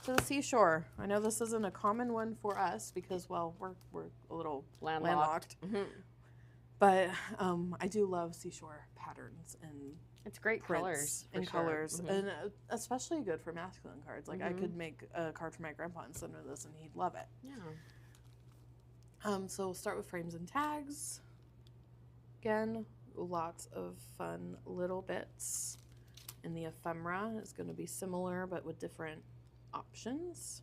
To the seashore. I know this isn't a common one for us because, well, we're a little landlocked. But I do love seashore patterns and it's great prints colors. And especially good for masculine cards. Like I could make a card for my grandpa and send him this and he'd love it. Yeah. So we'll start with frames and tags. Again, lots of fun little bits. And the ephemera is going to be similar but with different options.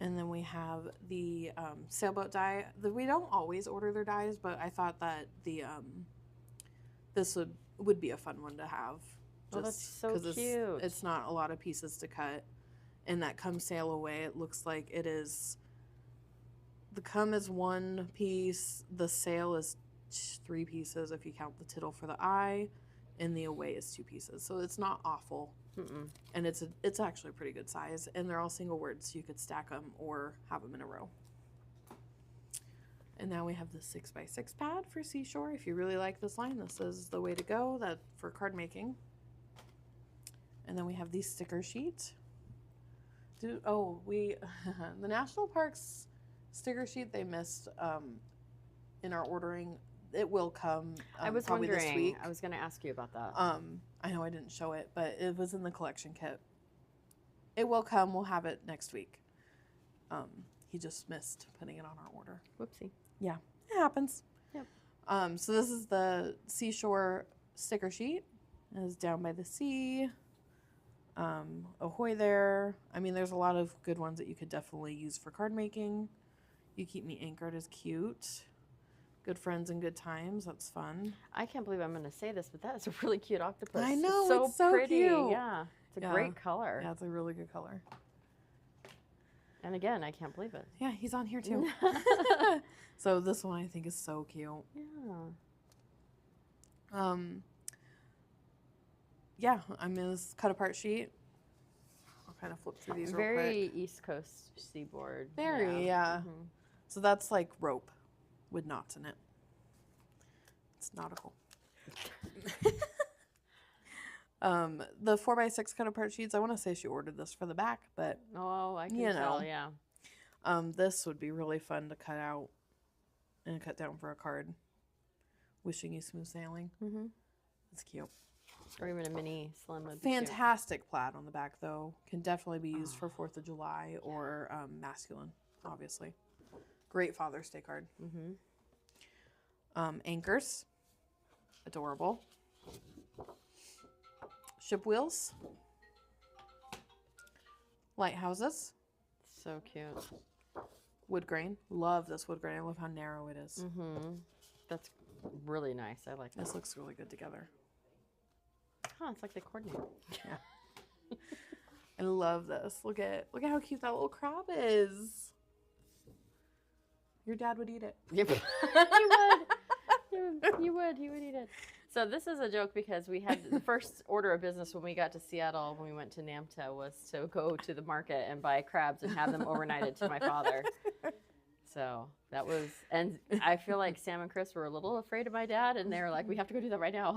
And then we have the sailboat die. We don't always order their dies, but I thought that the this would be a fun one to have. Oh, that's so cute. It's not a lot of pieces to cut. And that come sail away, it looks like it is. The come is one piece. The sail is 3 pieces if you count the tittle for the eye, and the away is 2 pieces. So it's not awful. And it's actually a pretty good size, and they're all single words, so you could stack them or have them in a row. And now we have the 6x6 pad for seashore. If you really like this line, this is the way to go. That for card making. And then we have the sticker sheet. The National Parks sticker sheet they missed in our ordering. It will come I was probably wondering, this week. I was going to ask you about that. I know I didn't show it, but it was in the collection kit. It will come. We'll have it next week. He just missed putting it on our order. Whoopsie. Yeah, it happens. Yep. So this is the seashore sticker sheet. It is down by the sea. Ahoy there. I mean, there's a lot of good ones that you could definitely use for card making. You Keep Me Anchored is cute. Good Friends and Good Times. That's fun. I can't believe I'm going to say this, but that is a really cute octopus. I know. It's so pretty. Cute. Yeah. It's a great color. Yeah, it's a really good color. And again, I can't believe it. Yeah, he's on here too. So this one I think is so cute. Yeah. Yeah, I'm in this cut apart sheet. I'll kind of flip through these real quick. Very East Coast seaboard. Very, yeah. So that's like rope with knots in it. It's nautical. The 4x6 cut apart sheets, I want to say she ordered this for the back, but oh, I can tell, yeah. This would be really fun to cut out and cut down for a card. Wishing you smooth sailing. It's cute. Or even a mini slim would be cute. Fantastic plaid on the back, though. Can definitely be used for 4th of July or masculine, obviously. Great Father's Day card. Anchors. Adorable. Ship wheels. Lighthouses. So cute. Wood grain. Love this wood grain. I love how narrow it is. That's really nice. I like This this. looks really good together. Huh, it's like they coordinate. Yeah. I love this. Look at how cute that little crab is. Your dad would eat it. Yep. You would eat it. So this is a joke because we had the first order of business when we got to Seattle, when we went to NAMTA, was to go to the market and buy crabs and have them overnighted to my father. So that was, and I feel like Sam and Chris were a little afraid of my dad, and they were like, "We have to go do that right now."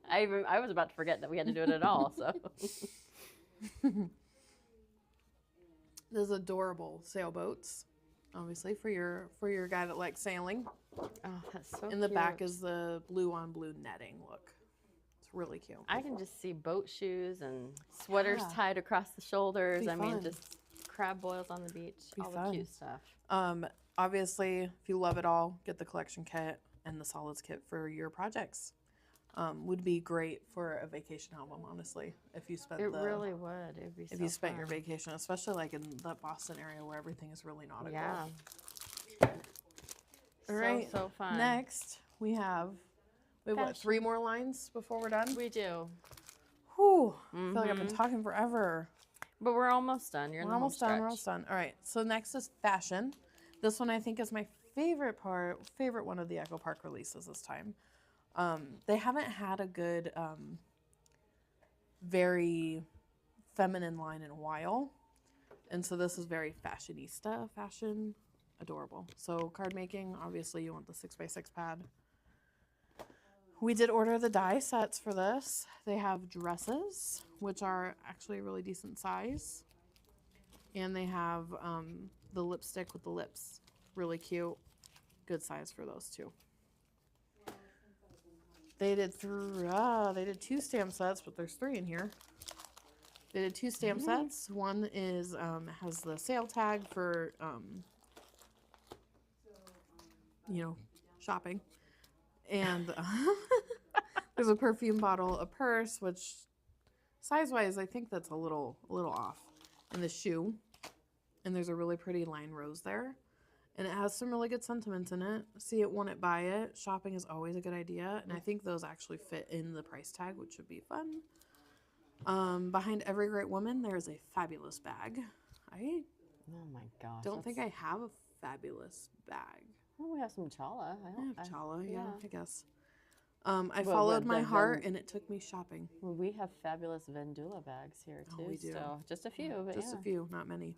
I was about to forget that we had to do it at all. So Those adorable sailboats, obviously for your guy that likes sailing. oh, that's so. In the back cute. is the blue on blue netting look. It's really cute. I can just see boat shoes and sweaters Yeah. tied across the shoulders. Be I mean, fun. just crab boils on the beach. Be all fun. the cute stuff. Obviously, if you love it all, get the collection kit and the solids kit for your projects. Would be great for a vacation album, honestly. If you spent It really would. It'd be if so you spent your fun. vacation, especially like in the Boston area where everything is really nautical. Yeah. All right. So fun. Next, we have what, Fashion. 3 more lines before we're done? We do. Whew. I feel like I've been talking forever. But we're almost done. You're in We're the home almost done. We're stretch. almost done. All right. So next is fashion. This one I think is my favorite one of the Echo Park releases this time. They haven't had a good, very feminine line in a while. And so this is very fashionista fashion. Adorable. So card making, obviously you want the 6x6 pad. We did order the die sets for this. They have dresses, which are actually a really decent size. And they have the lipstick with the lips. Really cute. Good size for those two. They did 2 stamp sets, but there's 3 in here. They did 2 stamp sets. One is has the sale tag for shopping. And there's a perfume bottle, a purse, which size-wise I think that's a little off. And the shoe. And there's a really pretty line rose there. And it has some really good sentiments in it. See it, want it, buy it. Shopping is always a good idea. And I think those actually fit in the price tag, which would be fun. Behind every great woman, there's a fabulous bag. I Oh my gosh. don't think I have a fabulous bag. Well, we have some chala. I have Chala, yeah, I guess. I Well, followed what, my the heart, Ven- and it took me shopping. Well, we have fabulous Vendula bags here too. Oh, we do. So just a few, but Just yeah. a few, not many.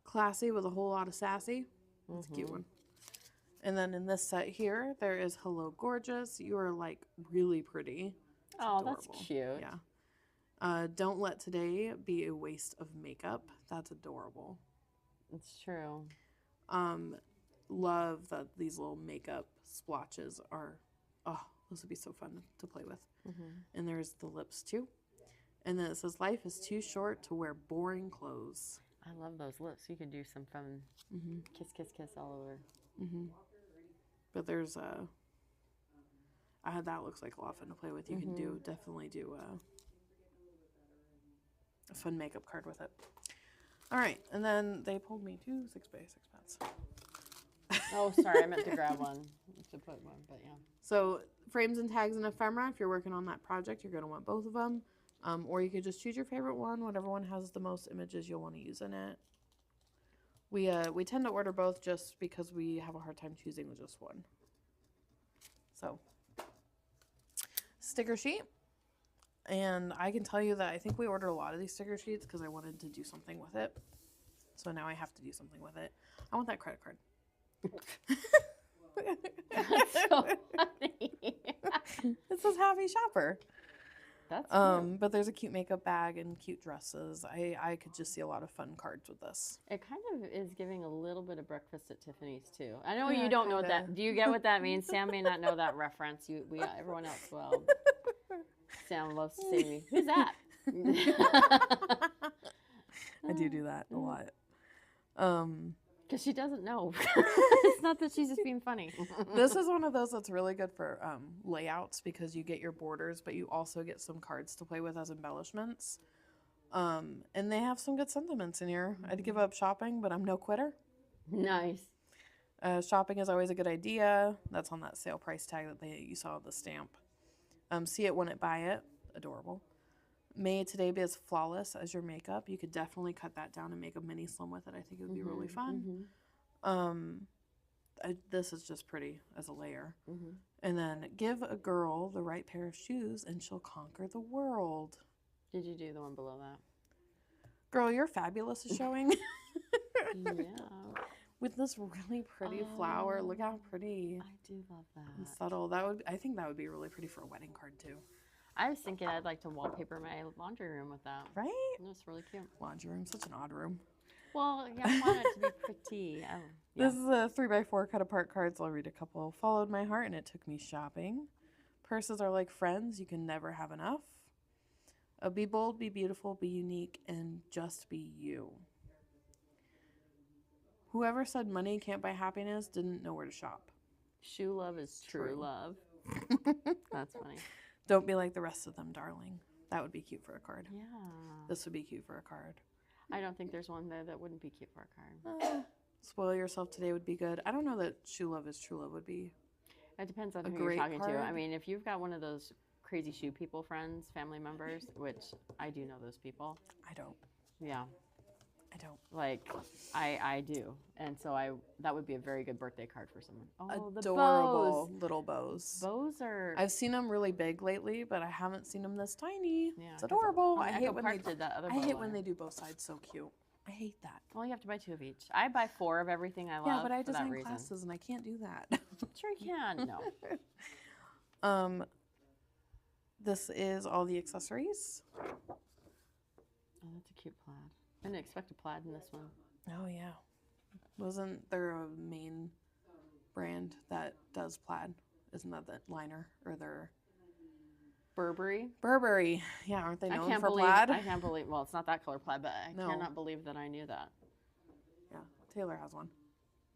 Classy with a whole lot of sassy. That's a cute one. And then in this set here, there is Hello Gorgeous. You are like really pretty. It's Oh, that's adorable. cute. Yeah. Don't let today be a waste of makeup. That's adorable. It's true. Love that these little makeup splotches are, those would be so fun to play with. And there's the lips too. And then it says, life is too short to wear boring clothes. I love those lips. You can do some fun kiss, kiss, kiss all over. But there's that looks like a lot of fun to play with. You can definitely do a fun makeup card with it. All right, and then they pulled me 2 6x6 pads. Oh, sorry. I meant to grab one to put one, but yeah. So frames and tags and ephemera. If you're working on that project, you're going to want both of them. Or you could just choose your favorite one, whatever one has the most images you'll want to use in it. We tend to order both just because we have a hard time choosing with just one. So, sticker sheet. And I can tell you that I think we ordered a lot of these sticker sheets because I wanted to do something with it. So now I have to do something with it. I want that credit card. That's so funny. It says happy shopper. That's cute. But there's a cute makeup bag and cute dresses. I could just see a lot of fun cards with this. It kind of is giving a little bit of breakfast at Tiffany's too. I know Yeah, you don't know what kinda. that. Do you get what that means? Sam may not know that reference. Everyone else will. Sam loves to say to me, "Who's that?" I do that a lot. Because she doesn't know. It's not that she's just being funny. This is one of those that's really good for layouts because you get your borders, but you also get some cards to play with as embellishments. And they have some good sentiments in here. I'd give up shopping, but I'm no quitter. Nice. Shopping is always a good idea. That's on that sale price tag that you saw the stamp. See it when it buy it. Adorable. May today be as flawless as your makeup. You could definitely cut that down and make a mini slim with it. I think it would be really fun. This is just pretty as a layer. And then give a girl the right pair of shoes and she'll conquer the world. Did you do the one below that? Girl, you're fabulous is showing. Yeah. With this really pretty flower. Look how pretty. I do love that. And subtle. I think that would be really pretty for a wedding card too. I was thinking I'd like to wallpaper my laundry room with that. Right? It's really cute. Laundry room, such an odd room. Well, yeah, I want it to be pretty. Yeah. This is a 3x4 cut apart cards. I'll read a couple. Followed my heart and it took me shopping. Purses are like friends. You can never have enough. Be bold, be beautiful, be unique, and just be you. Whoever said money can't buy happiness didn't know where to shop. Shoe love is true love. That's funny. Don't be like the rest of them, darling. That would be cute for a card. Yeah. This would be cute for a card. I don't think there's one there that wouldn't be cute for a card. Spoil yourself today would be good. I don't know that shoe love is true love would be. It depends on a who you're great talking to. card. I mean, if you've got one of those crazy shoe people friends, family members, which I do know those people. I don't. Yeah. I don't. Like, I do. And so that would be a very good birthday card for someone. Oh, Adorable the bows. little bows. Bows are... I've seen them really big lately, but I haven't seen them this tiny. Yeah, it's adorable. I hate Echo when Park did that other I bow hate one. when they do both sides so cute. I hate that. Well, you have to buy 2 of each. I buy 4 of everything I love. Yeah, but I for that design reason. classes and I can't do that. Sure you can. No. This is all the accessories. Oh, that's a cute plaid. I didn't expect a plaid in this one. Oh yeah. Wasn't there a main brand that does plaid? Isn't that the liner or their Burberry. Burberry? Yeah, aren't they known for believe, plaid? I can't believe. Well, it's not that color plaid, but I No. cannot believe that I knew that. Yeah, Taylor has one.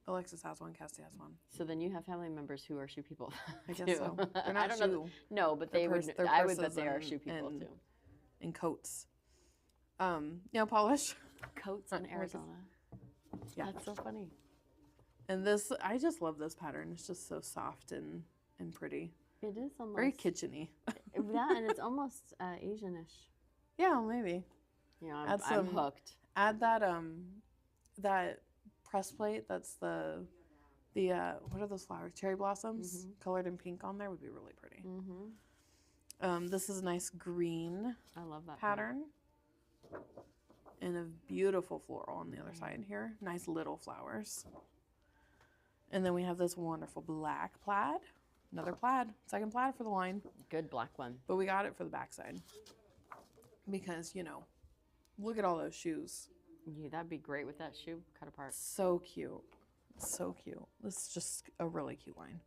Alexis has one. Cassie has one. So then you have family members who are shoe people. I guess too. so. They're I not don't shoe. know. No, but They're they would. they're I would bet purses they are and- shoe people and- too. In coats. Nail polish. Coats in Arizona. Yeah. That's so funny. And this, I just love this pattern. It's just so soft and pretty. It is almost Very kitcheny. that, and it's almost Asianish. Yeah, maybe. You know, Add I'm some- hooked. Add that press plate. That's the what are those flowers? Cherry blossoms colored in pink on there would be really pretty. This is a nice green I love that pattern. And a beautiful floral on the other side here. Nice little flowers. And then we have this wonderful black plaid. Another plaid. Second plaid for the line. Good black one. But we got it for the backside. Because, look at all those shoes. Yeah, that'd be great with that shoe cut apart. So cute. So cute. This is just a really cute line.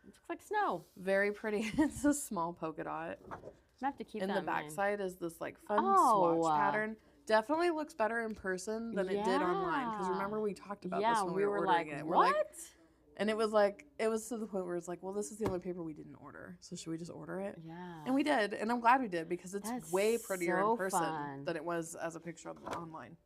It looks like snow. Very pretty. It's a small polka dot. I have to keep And that the in mind. backside is this like fun Oh. swatch pattern. Definitely looks better in person than it did online. Because remember we talked about this when we were like, ordering it. what? We're like, and it was to the point where it's like, well, this is the only paper we didn't order. So should we just order it? Yeah. And we did. And I'm glad we did because it's That's way prettier so in person fun. than it was as a picture online.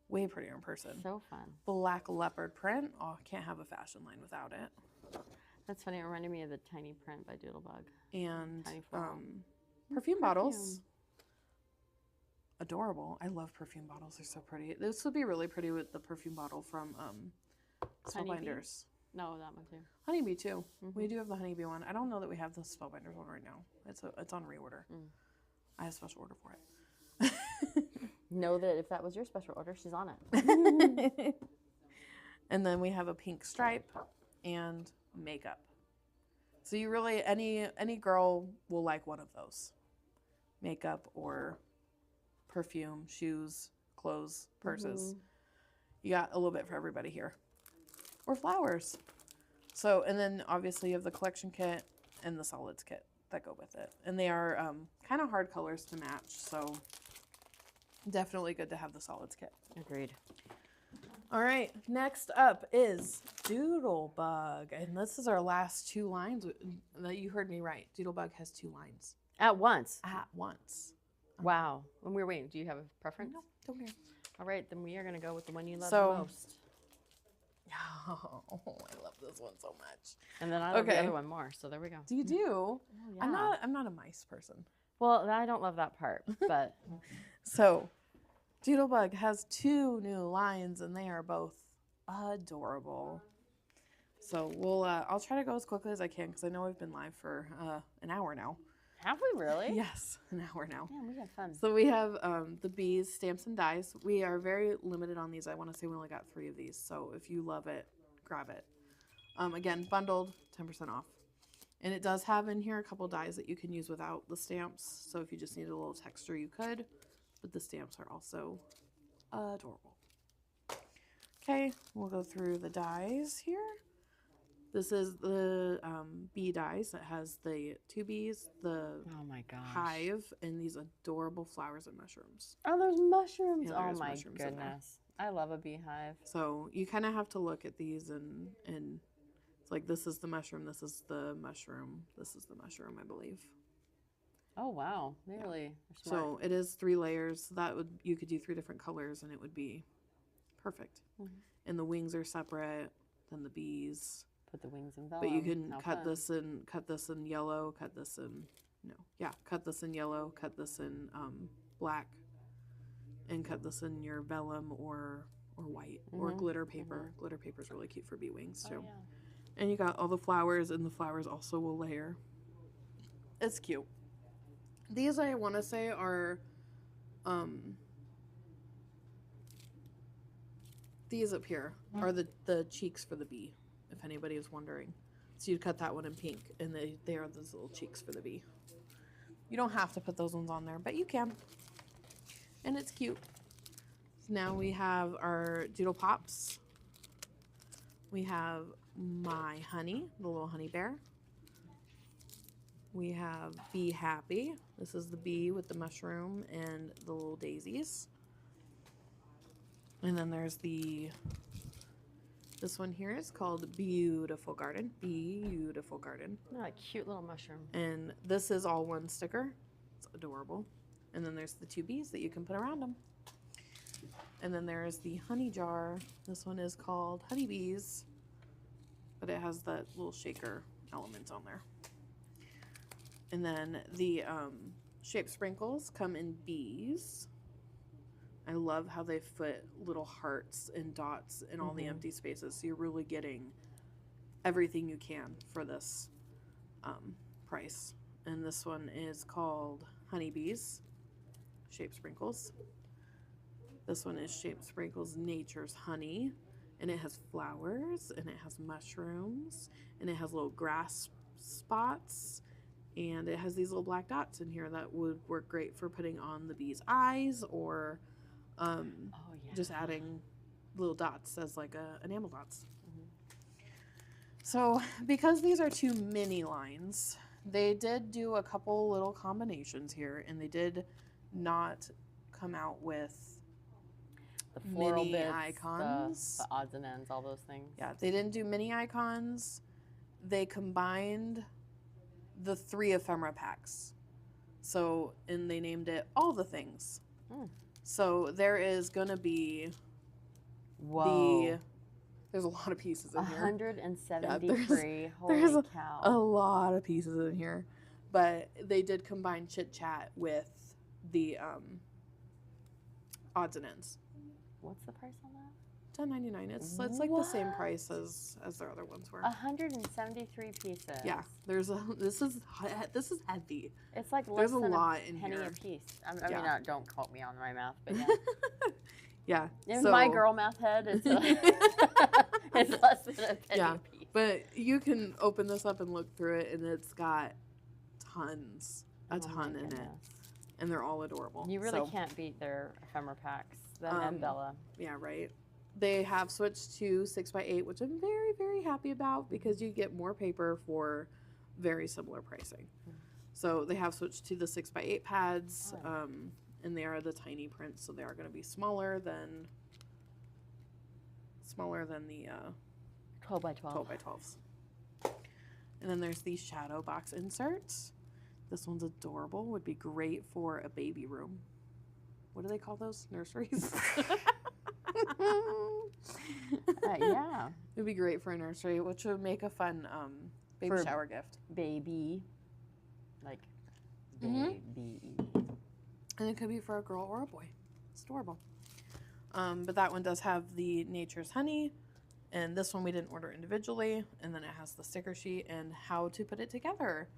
Way prettier in person. So fun. Black leopard print. Oh, can't have a fashion line without it. That's funny. It reminded me of the Tiny Print by Doodlebug. And Tiny floral. perfume bottles. Adorable. I love perfume bottles. They're so pretty. This would be really pretty with the perfume bottle from Spellbinders. No, that one too. Honeybee too. We do have the Honeybee one. I don't know that we have the Spellbinders one right now. It's on reorder. I have a special order for it. Know that if that was your special order, she's on it. And then we have a pink stripe and makeup. So you really any girl will like one of those. Makeup or perfume, shoes, clothes, purses. You got a little bit for everybody here. Or flowers. So, and then obviously you have the collection kit and the solids kit. that go with it. And they are kind of hard colors to match, so definitely good to have the solids kit. Agreed. All right, next up is Doodlebug. And this is our last 2 lines. You heard me right. Doodlebug has 2 lines. At once. At once. Wow. When we're waiting, do you have a preference? No, don't care. All right, then we are going to go with the one you love So- the most. Oh, I love this one so much. And then I love the Okay. other one more, so there we go. Do you do? Oh, yeah. I'm not a mice person. Well, I don't love that part, but So, Doodlebug has 2 new lines, and they are both adorable. So I'll try to go as quickly as I can because I know we've been live for an hour now. have we really? Yes, an hour now. Yeah, we had fun. So we have the bees, stamps, and dies. We are very limited on these. I want to say we only got 3 of these. So if you love it, grab it. Again, bundled, 10% off. And it does have in here a couple dies that you can use without the stamps. So if you just need a little texture, you could. But the stamps are also adorable. Okay, we'll go through the dies here. This is the bee dies that has the 2 bees, the Oh my gosh. hive, and these adorable flowers and mushrooms. Oh, there's mushrooms. Yeah, there oh is my mushrooms in there. goodness. I love a beehive. So you kind of have to look at these and it's like this is the mushroom, this is the mushroom, this is the mushroom, I believe. Oh wow. They really are smart. So it is 3 layers. You could do 3 different colors and it would be perfect. Mhm. And the wings are separate than the bees. Put the wings in vellum. But you can How cut fun. this in yellow, cut this in yellow, cut this in black, and cut this in your vellum or white or Mhm, glitter paper. Glitter paper is really cute for bee wings too. Oh, yeah. And you got all the flowers, and the flowers also will layer. It's cute. These I want to say are, these up here are the cheeks for the bee, if anybody is wondering. So you'd cut that one in pink, and they are those little cheeks for the bee. You don't have to put those ones on there, but you can. And it's cute. So now we have our Doodle Pops. We have My Honey, the little honey bear. We have Be Happy. This is the bee with the mushroom and the little daisies. And then there's this one here is called Beautiful Garden. Beautiful Garden. They're like cute little mushroom. And this is all one sticker. It's adorable. And then there's the 2 bees that you can put around them. And then there's the honey jar. This one is called Honeybees, but it has that little shaker element on there. And then the shape sprinkles come in bees. I love how they put little hearts and dots in all the empty spaces. So you're really getting everything you can for this price. And this one is called Honeybees Shape Sprinkles. This one is Shape Sprinkles Nature's Honey. And it has flowers, and it has mushrooms, and it has little grass spots. And it has these little black dots in here that would work great for putting on the bee's eyes or just adding little dots as like enamel dots. So because these are 2 mini lines, they did do a couple little combinations here, and they did not come out with The floral mini bits, icons. the odds and ends, all those things. Yeah, they didn't do mini icons. They combined the 3 ephemera packs. So, and they named it All the Things. Hmm. So there is going to be Whoa. there's a lot of pieces in here. 173. there's Holy cow. A lot of pieces in here. But they did combine Chit Chat with the odds and ends. What's the price on that? $10.99. It's like the same price as their other ones were. 173 pieces. Yeah, this is heavy. It's like less There's a than lot in penny here. a piece. I mean, Yeah. don't quote me on my math, but yeah. Yeah. In my girl math head, it's, it's less than a penny Yeah. a piece. But you can open this up and look through it, and it's got a Oh ton my in it, goodness. and they're all adorable. You really So, can't beat their ephemera packs. Them and Bella. Yeah, right. They have switched to 6x8, which I'm very, very happy about because you get more paper for very similar pricing. So they have switched to the 6x8 pads, Oh. and they are the tiny prints, so they are going to be smaller than the 12 by 12. 12 by 12s. And then there's these shadow box inserts. This one's adorable. Would be great for a baby room. What do they call those? Nurseries? Yeah. It would be great for a nursery, which would make a fun baby For- shower gift. Baby. Like, Mhm. baby. And it could be for a girl or a boy. It's adorable. But that one does have the Nature's Honey. And this one we didn't order individually. And then it has the sticker sheet and how to put it together.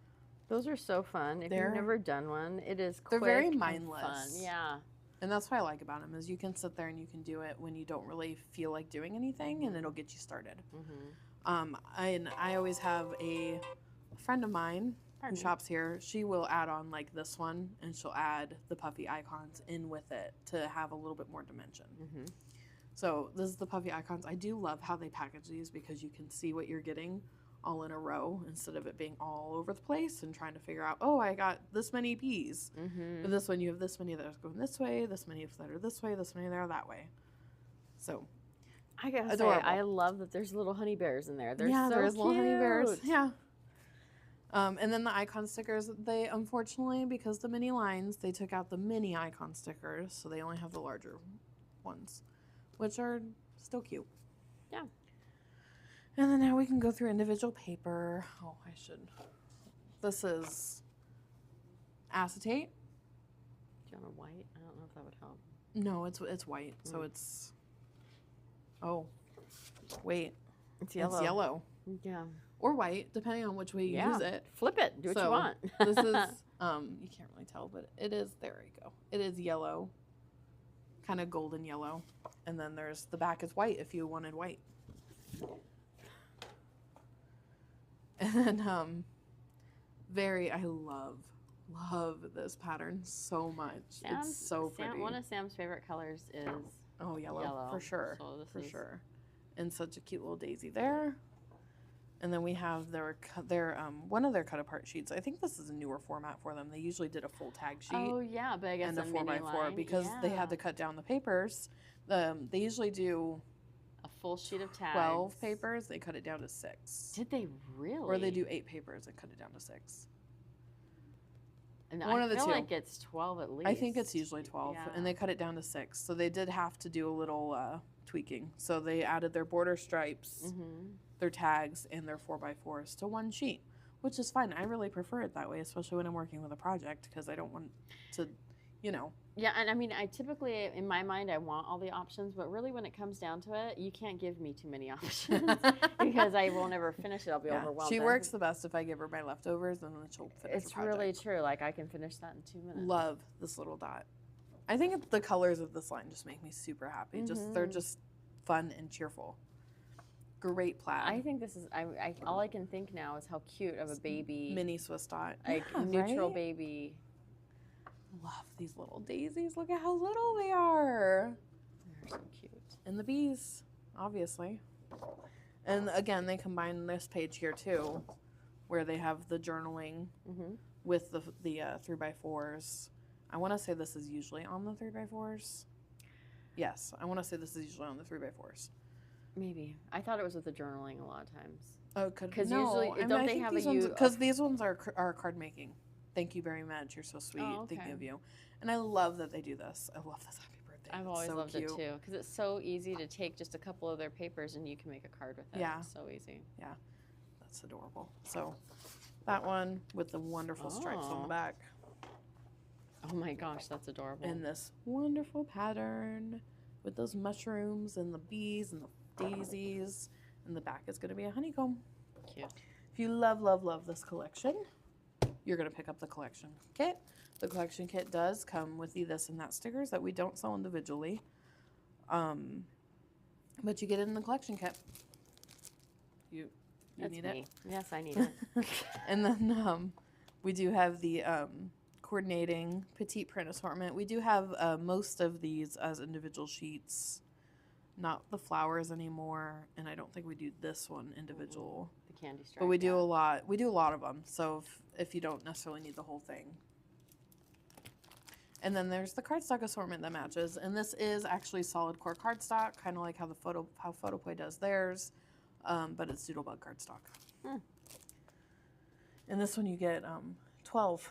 Those are so fun. If They're- you've never done one, it is they're quick very and mindless. fun. Yeah. And that's what I like about them is you can sit there and you can do it when you don't really feel like doing anything, and it'll get you started. Mm-hmm. I always have a friend of mine who Pardon me. shops here. She will add on like this one, and she'll add the puffy icons in with it to have a little bit more dimension. Mm-hmm. So this is the puffy icons. I do love how they package these because you can see what you're getting all in a row instead of it being all over the place and trying to figure out, oh, I got this many peas. Mm-hmm. But this one, you have this many that are going this way, this many that are this way, this many that are that way. So, I gotta Adorable. say, I love that there's little honey bears in there. They're yeah, so there's little honey bears. cute. Yeah. And then the icon stickers, they unfortunately, because the mini lines, they took out the mini icon stickers, so they only have the larger ones, which are still cute. Yeah. And then now we can go through individual paper. Oh, I should. This is acetate. Do you want a white? I don't know if that would help. No, it's white, so it's. Oh, wait, It's yellow. it's yellow Yeah. or white, depending on which way you Yeah. use it. Flip it. Do what So, you want. This is you can't really tell, but it is. There you go. It is yellow, kind of golden yellow, and then there's the back is white if you wanted white. And then I love this pattern so much. It's so pretty. One of Sam's favorite colors is Oh, yellow, yellow. for sure, So this for is- sure. And such a cute little daisy there. And then we have their one of their cut apart sheets. I think this is a newer format for them. They usually did a full tag sheet Oh yeah, but I guess and a a 4x4 mini line. because they had to Yeah. cut down the papers. They usually do a full sheet of tags. 12 papers. They cut it down to 6. Did they really? Or they do 8 papers and cut it down to 6. And one I of the feel two. like it's 12 at least. I think it's usually 12, Yeah. and they cut it down to 6. So they did have to do a little tweaking. So they added their border stripes, Mm-hmm. their tags, and their 4x4s to one sheet, which is fine. I really prefer it that way, especially when I'm working with a project because I don't want to, Yeah, and I mean, I typically, in my mind, I want all the options, but really when it comes down to it, you can't give me too many options because I will never finish it. I'll be Yeah. overwhelmed. She then. works the best if I give her my leftovers, and then she'll finish It's the project. really true. Like, I can finish that in 2 minutes. Love this little dot. I think the colors of this line just make me super happy. They're Mhm. just fun and cheerful. Great plaid. I think this is, all I can think now is how cute of a baby, Mini Swiss dot. like Yeah, neutral right? baby. Love these little daisies. Look at how little they are. They're so cute. And the bees, obviously. And again, they combine this page here too, where they have the journaling Mm-hmm. with the 3x4s. I want to say this is usually on the 3x4s. Yes, I want to say this is usually on the 3x4s. Maybe. I thought it was with the journaling a lot of times. Oh, 'Cause usually- don't they have Because these ones are card making. Thank you very much. You're so sweet. Oh, Thinking okay. of you. And I love that they do this. I love this happy birthday. I've It's always so loved cute. it too because it's so easy to take just a couple of their papers and you can make a card with it. Yeah. It's so easy. That's adorable. So that one with the wonderful stripes on Oh. the back. Oh my gosh, that's adorable. And this wonderful pattern with those mushrooms and the bees and the daisies. And the back is going to be a honeycomb. Cute. If you love, love, love this collection, you're going to pick up the collection kit. The collection kit does come with the this and that stickers that we don't sell individually. But you get it in the collection kit. You That's need me. it. Yes, I need it. And then we do have the coordinating petite print assortment. We do have most of these as individual sheets, not the flowers anymore. And I don't think we do this one individual. The candy stripe. But we do yeah. a lot. We do a lot of them. So if you don't necessarily need the whole thing. And then there's the cardstock assortment that matches. And this is actually solid core cardstock, kind of like how Photoplay does theirs, but it's Doodlebug cardstock. And this one you get 12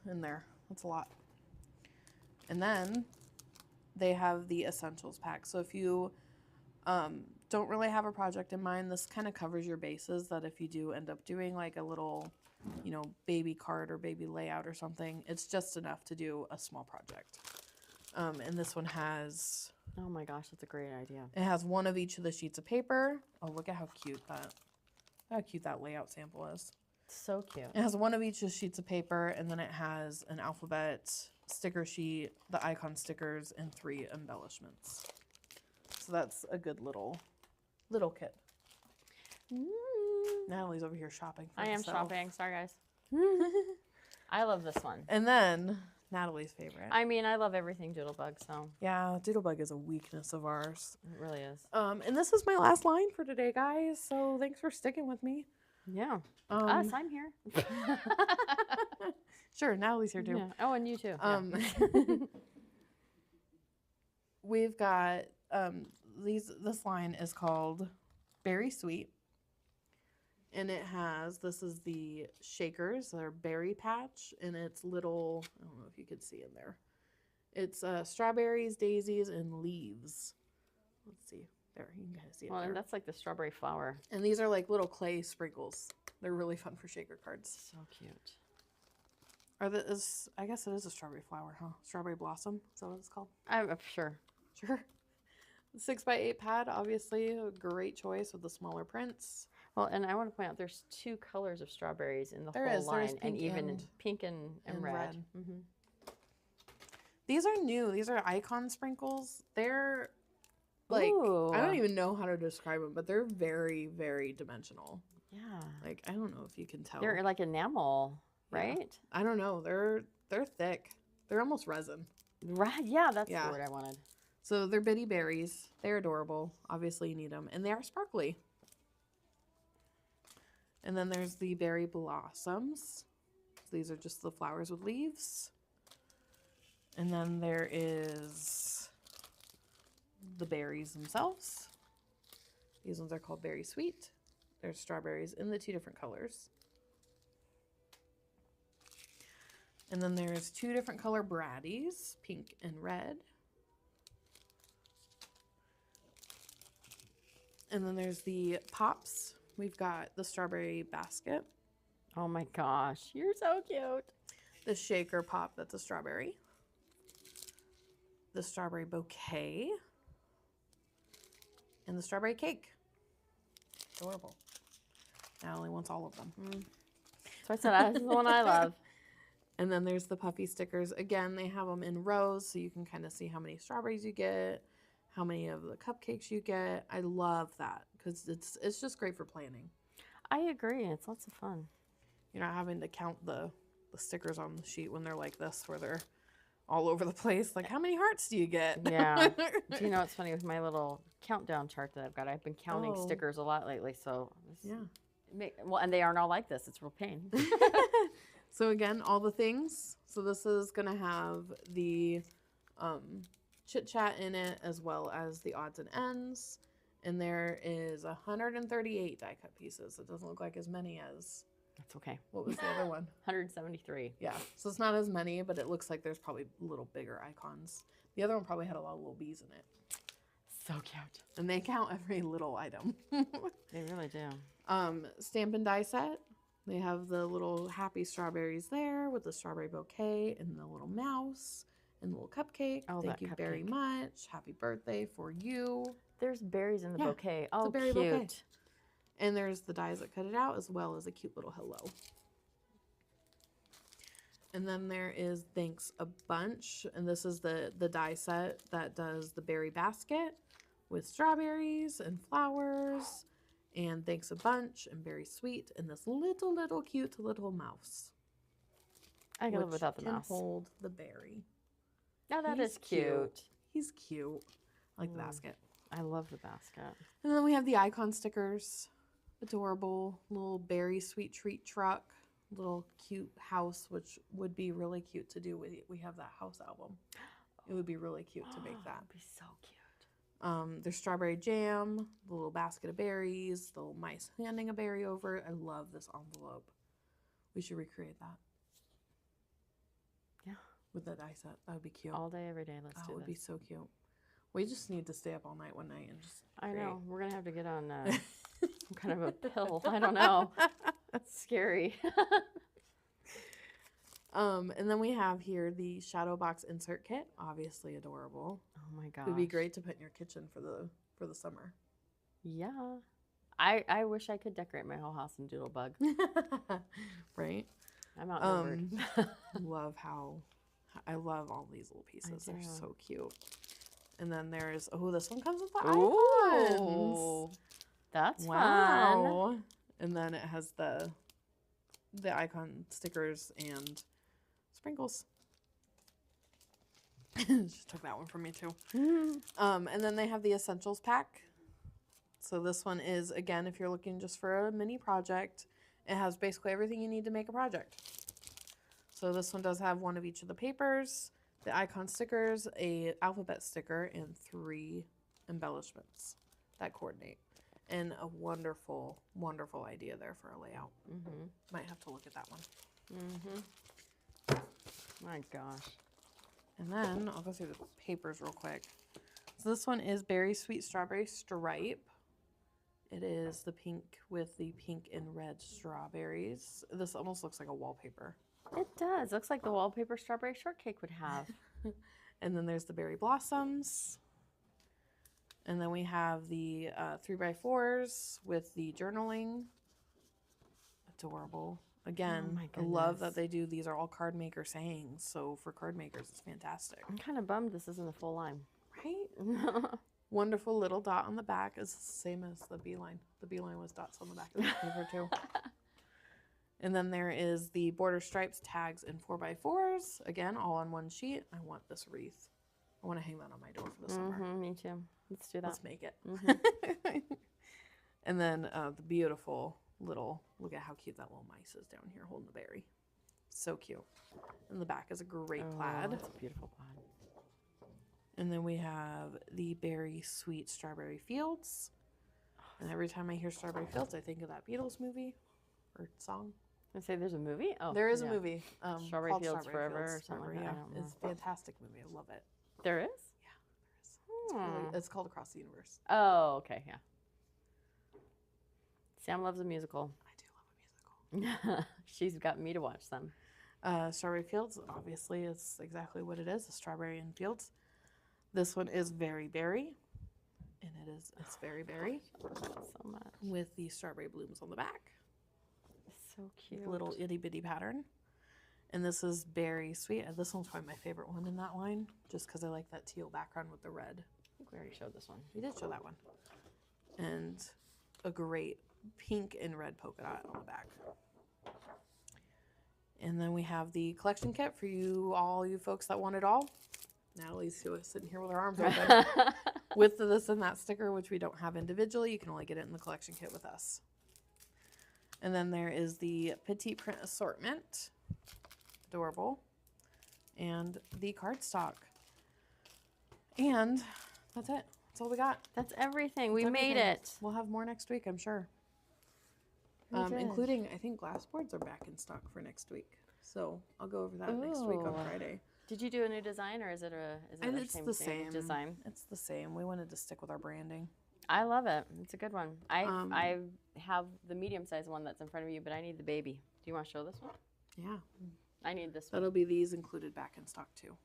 in there. That's a lot. And then they have the essentials pack. So if you don't really have a project in mind, this kind of covers your bases, that if you do end up doing like a little, you know, baby card or baby layout or something, it's just enough to do a small project. And this one has... Oh my gosh, that's a great idea. It has one of each of the sheets of paper. Oh, look at how cute that layout sample is. So cute. It has one of each of the sheets of paper, and then it has an alphabet sticker sheet, the icon stickers, and 3 embellishments. So that's a good little kit. Natalie's over here shopping. I am shopping. Sorry, guys. I love this one. And then Natalie's favorite. I mean, I love everything Doodlebug, so. Yeah, Doodlebug is a weakness of ours. It really is. And this is my last line for today, guys. So thanks for sticking with me. Yeah. Us, I'm here. Sure, Natalie's here too. Yeah. Oh, and you too. We've got this line is called Berry Sweet. And it has, this is the shakers, their berry patch, and it's little, I don't know if you could see in there. It's strawberries, daisies, and leaves. Let's see. There, you can kind of see it Well, there. and that's like the strawberry flower. And these are like little clay sprinkles. They're really fun for shaker cards. So cute. I guess it is a strawberry flower, huh? Strawberry blossom, is that what it's called? I'm sure. Sure. The 6x8 pad, obviously a great choice with the smaller prints. Well, and I want to point out there's 2 colors of strawberries in the There whole is. line, There's and pink even and- pink and red. Mm-hmm. These are new. These are icon sprinkles. They're like, Ooh. I don't even know how to describe them, but they're very, very dimensional. Yeah. Like, I don't know if you can tell. They're like enamel, right? I don't know. They're thick. They're almost resin. Right. Yeah, that's Yeah. the word I wanted. So they're bitty berries. They're adorable. Obviously, you need them. And they are sparkly. And then there's the berry blossoms. These are just the flowers with leaves. And then there is the berries themselves. These ones are called Berry Sweet. There's strawberries in the 2 different colors. And then there's 2 different color Braddies, pink and red. And then there's the Pops. We've got the strawberry basket, Oh my gosh, you're so cute. the shaker pop that's a strawberry, the strawberry bouquet, and the strawberry cake. Adorable. Natalie wants all of them. So I said, this is the one I love. And then there's the puffy stickers. Again, they have them in rows, so you can kind of see how many strawberries you get, how many of the cupcakes you get. I love that because it's just great for planning. I agree. It's lots of fun. You're not having to count the stickers on the sheet when they're like this, where they're all over the place. Like, how many hearts do you get? Yeah. Do you know what's funny with my little countdown chart that I've got? I've been counting Oh. stickers a lot lately, so Yeah. Well, and they aren't all like this. It's real pain. So again, all the things. So this is going to have the chit chat in it, as well as the odds and ends. And there is 138 die cut pieces. It doesn't look like as many as, That's okay. what was the other one? 173. Yeah. So it's not as many, but it looks like there's probably little bigger icons. The other one probably had a lot of little bees in it. So cute. And they count every little item. They really do. Stamp and die set. They have the little happy strawberries there with the strawberry bouquet and the little mouse and the little cupcake. Oh, Thank that you very cupcake. much. Happy birthday for you. There's berries in the Yeah, bouquet. Oh, berry cute. bouquet. And there's the dies that cut it out, as well as a cute little hello. And then there is Thanks a Bunch. And this is the die set that does the berry basket with strawberries and flowers. And Thanks a Bunch and Berry Sweet. And this little cute little mouse. I can live which without the can mouse. hold the berry. Oh, that He's is cute. He's cute. I like the Mm. basket. I love the basket. And then we have the icon stickers. Adorable little berry sweet treat truck little cute house, which would be really cute to do with. We have that house album. It would be really cute to make that. It'd be so cute. There's strawberry jam, the little basket of berries, the little mice handing a berry over. I love this envelope. We should recreate that. Yeah. With the die set. That would be cute. All day, every day. Let's do That would this. be so cute. We just need to stay up all night one night and just I know. We're going to have to get on some kind of a pill. I don't know. That's scary. And then we have here the shadow box insert kit. Obviously adorable. Oh my gosh. It would be great to put in your kitchen for the summer. Yeah. I wish I could decorate my whole house in Doodlebug. Right? I'm outnumbered. Love how I love all these little pieces. They're so cute. And then there's this one comes with the icons. Ooh, that's fun. Wow. And then it has the icon stickers and sprinkles. She took that one from me too. And then they have the essentials pack. So this one is, again, if you're looking just for a mini project, it has basically everything you need to make a project. So this one does have one of each of the papers, the icon stickers, a alphabet sticker, and 3 embellishments that coordinate. And a wonderful, wonderful idea there for a layout. Might have to look at that one. My gosh. And then I'll go through the papers real quick. So this one is Berry Sweet Strawberry Stripe. It is the pink with the pink and red strawberries. This almost looks like a wallpaper. It does. Looks like the wallpaper strawberry shortcake would have. And then there's the berry blossoms. And then we have the 3x4s with the journaling. Adorable. Again, Oh my I love goodness. that they do, these are all card maker sayings. So for card makers, it's fantastic. I'm kind of bummed this isn't a full line. Right? Wonderful little dot on the back is the same as the beeline. The beeline was dots on the back of the paper too. And then there is the border stripes, tags, and 4x4s. Again, all on one sheet. I want this wreath. I want to hang that on my door for the summer. Me too. Let's do that. Let's make it. And then the beautiful little, look at how cute that little mice is down here holding the berry. So cute. And the back is a great plaid. That's a beautiful plaid. And then we have the Berry Sweet Strawberry Fields. And every time I hear Strawberry Fields, I think of that Beatles movie or song. I say there's a movie? Oh, There is a yeah. movie. Strawberry called Fields Strawberry Forever Fields or something like Forever, that. I yeah. don't know. It's a fantastic movie. I love it. There is? It's, really, it's called Across the Universe. Oh, okay, yeah. Sam loves a musical. I do love a musical. She's got me to watch them. Strawberry Fields, obviously, is exactly what it is, a strawberry in fields. This one is Very Berry, and it's very berry I love that so much. with the strawberry blooms on the back. So cute. Little itty bitty pattern. And this is Berry Sweet. This one's probably my favorite one in that line, just because I like that teal background with the red. I think we already showed this one. We did show that one. And a great pink and red polka dot on the back. And then we have the collection kit for all you folks that want it all. Natalie's sitting here with her arms open. With this and that sticker, which we don't have individually. You can only get it in the collection kit with us. And then there is the petite print assortment. Adorable. And the cardstock. And that's it. That's all we got. That's everything. We That's made everything. it. We'll have more next week, I'm sure. We did. Including, I think glass boards are back in stock for next week. So I'll go over that next week on Ooh. Friday. Did you do a new design or is it And our it's the same design? It's the same. We wanted to stick with our branding. I love it. It's a good one. I Um, have the medium sized one that's in front of you, but I need the baby. Do you want to show this one? Yeah. I need this one. That'll be these included back in stock too.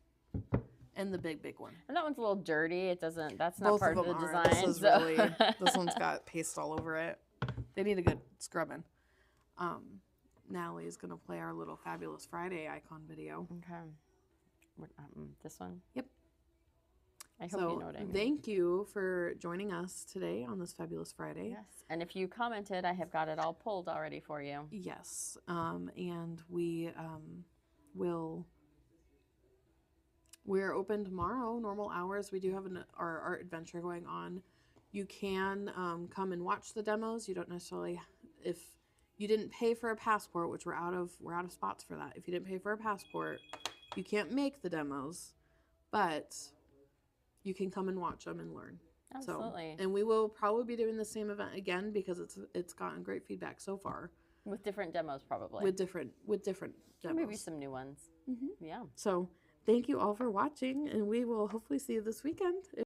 And the big one. And that one's a little dirty. It doesn't. That's not Both part of of them the are. design. This is so- really, this one's got paste all over it. They need a good scrubbing. Natalie's going to play our little Fabulous Friday icon video. Okay. What, this one? Yep. I hope So you know what I mean. thank you for joining us today on this Fabulous Friday. Yes. And if you commented, I have got it all pulled already for you. Yes. And we're open tomorrow, normal hours. We do have our art adventure going on. You can come and watch the demos. You don't necessarily, if you didn't pay for a passport, which we're out of spots for that. If you didn't pay for a passport, you can't make the demos, but you can come and watch them and learn. Absolutely. So, and we will probably be doing the same event again because it's gotten great feedback so far. With different demos, probably. With different demos. Maybe some new ones. Mm-hmm. Yeah. So thank you all for watching, and we will hopefully see you this weekend.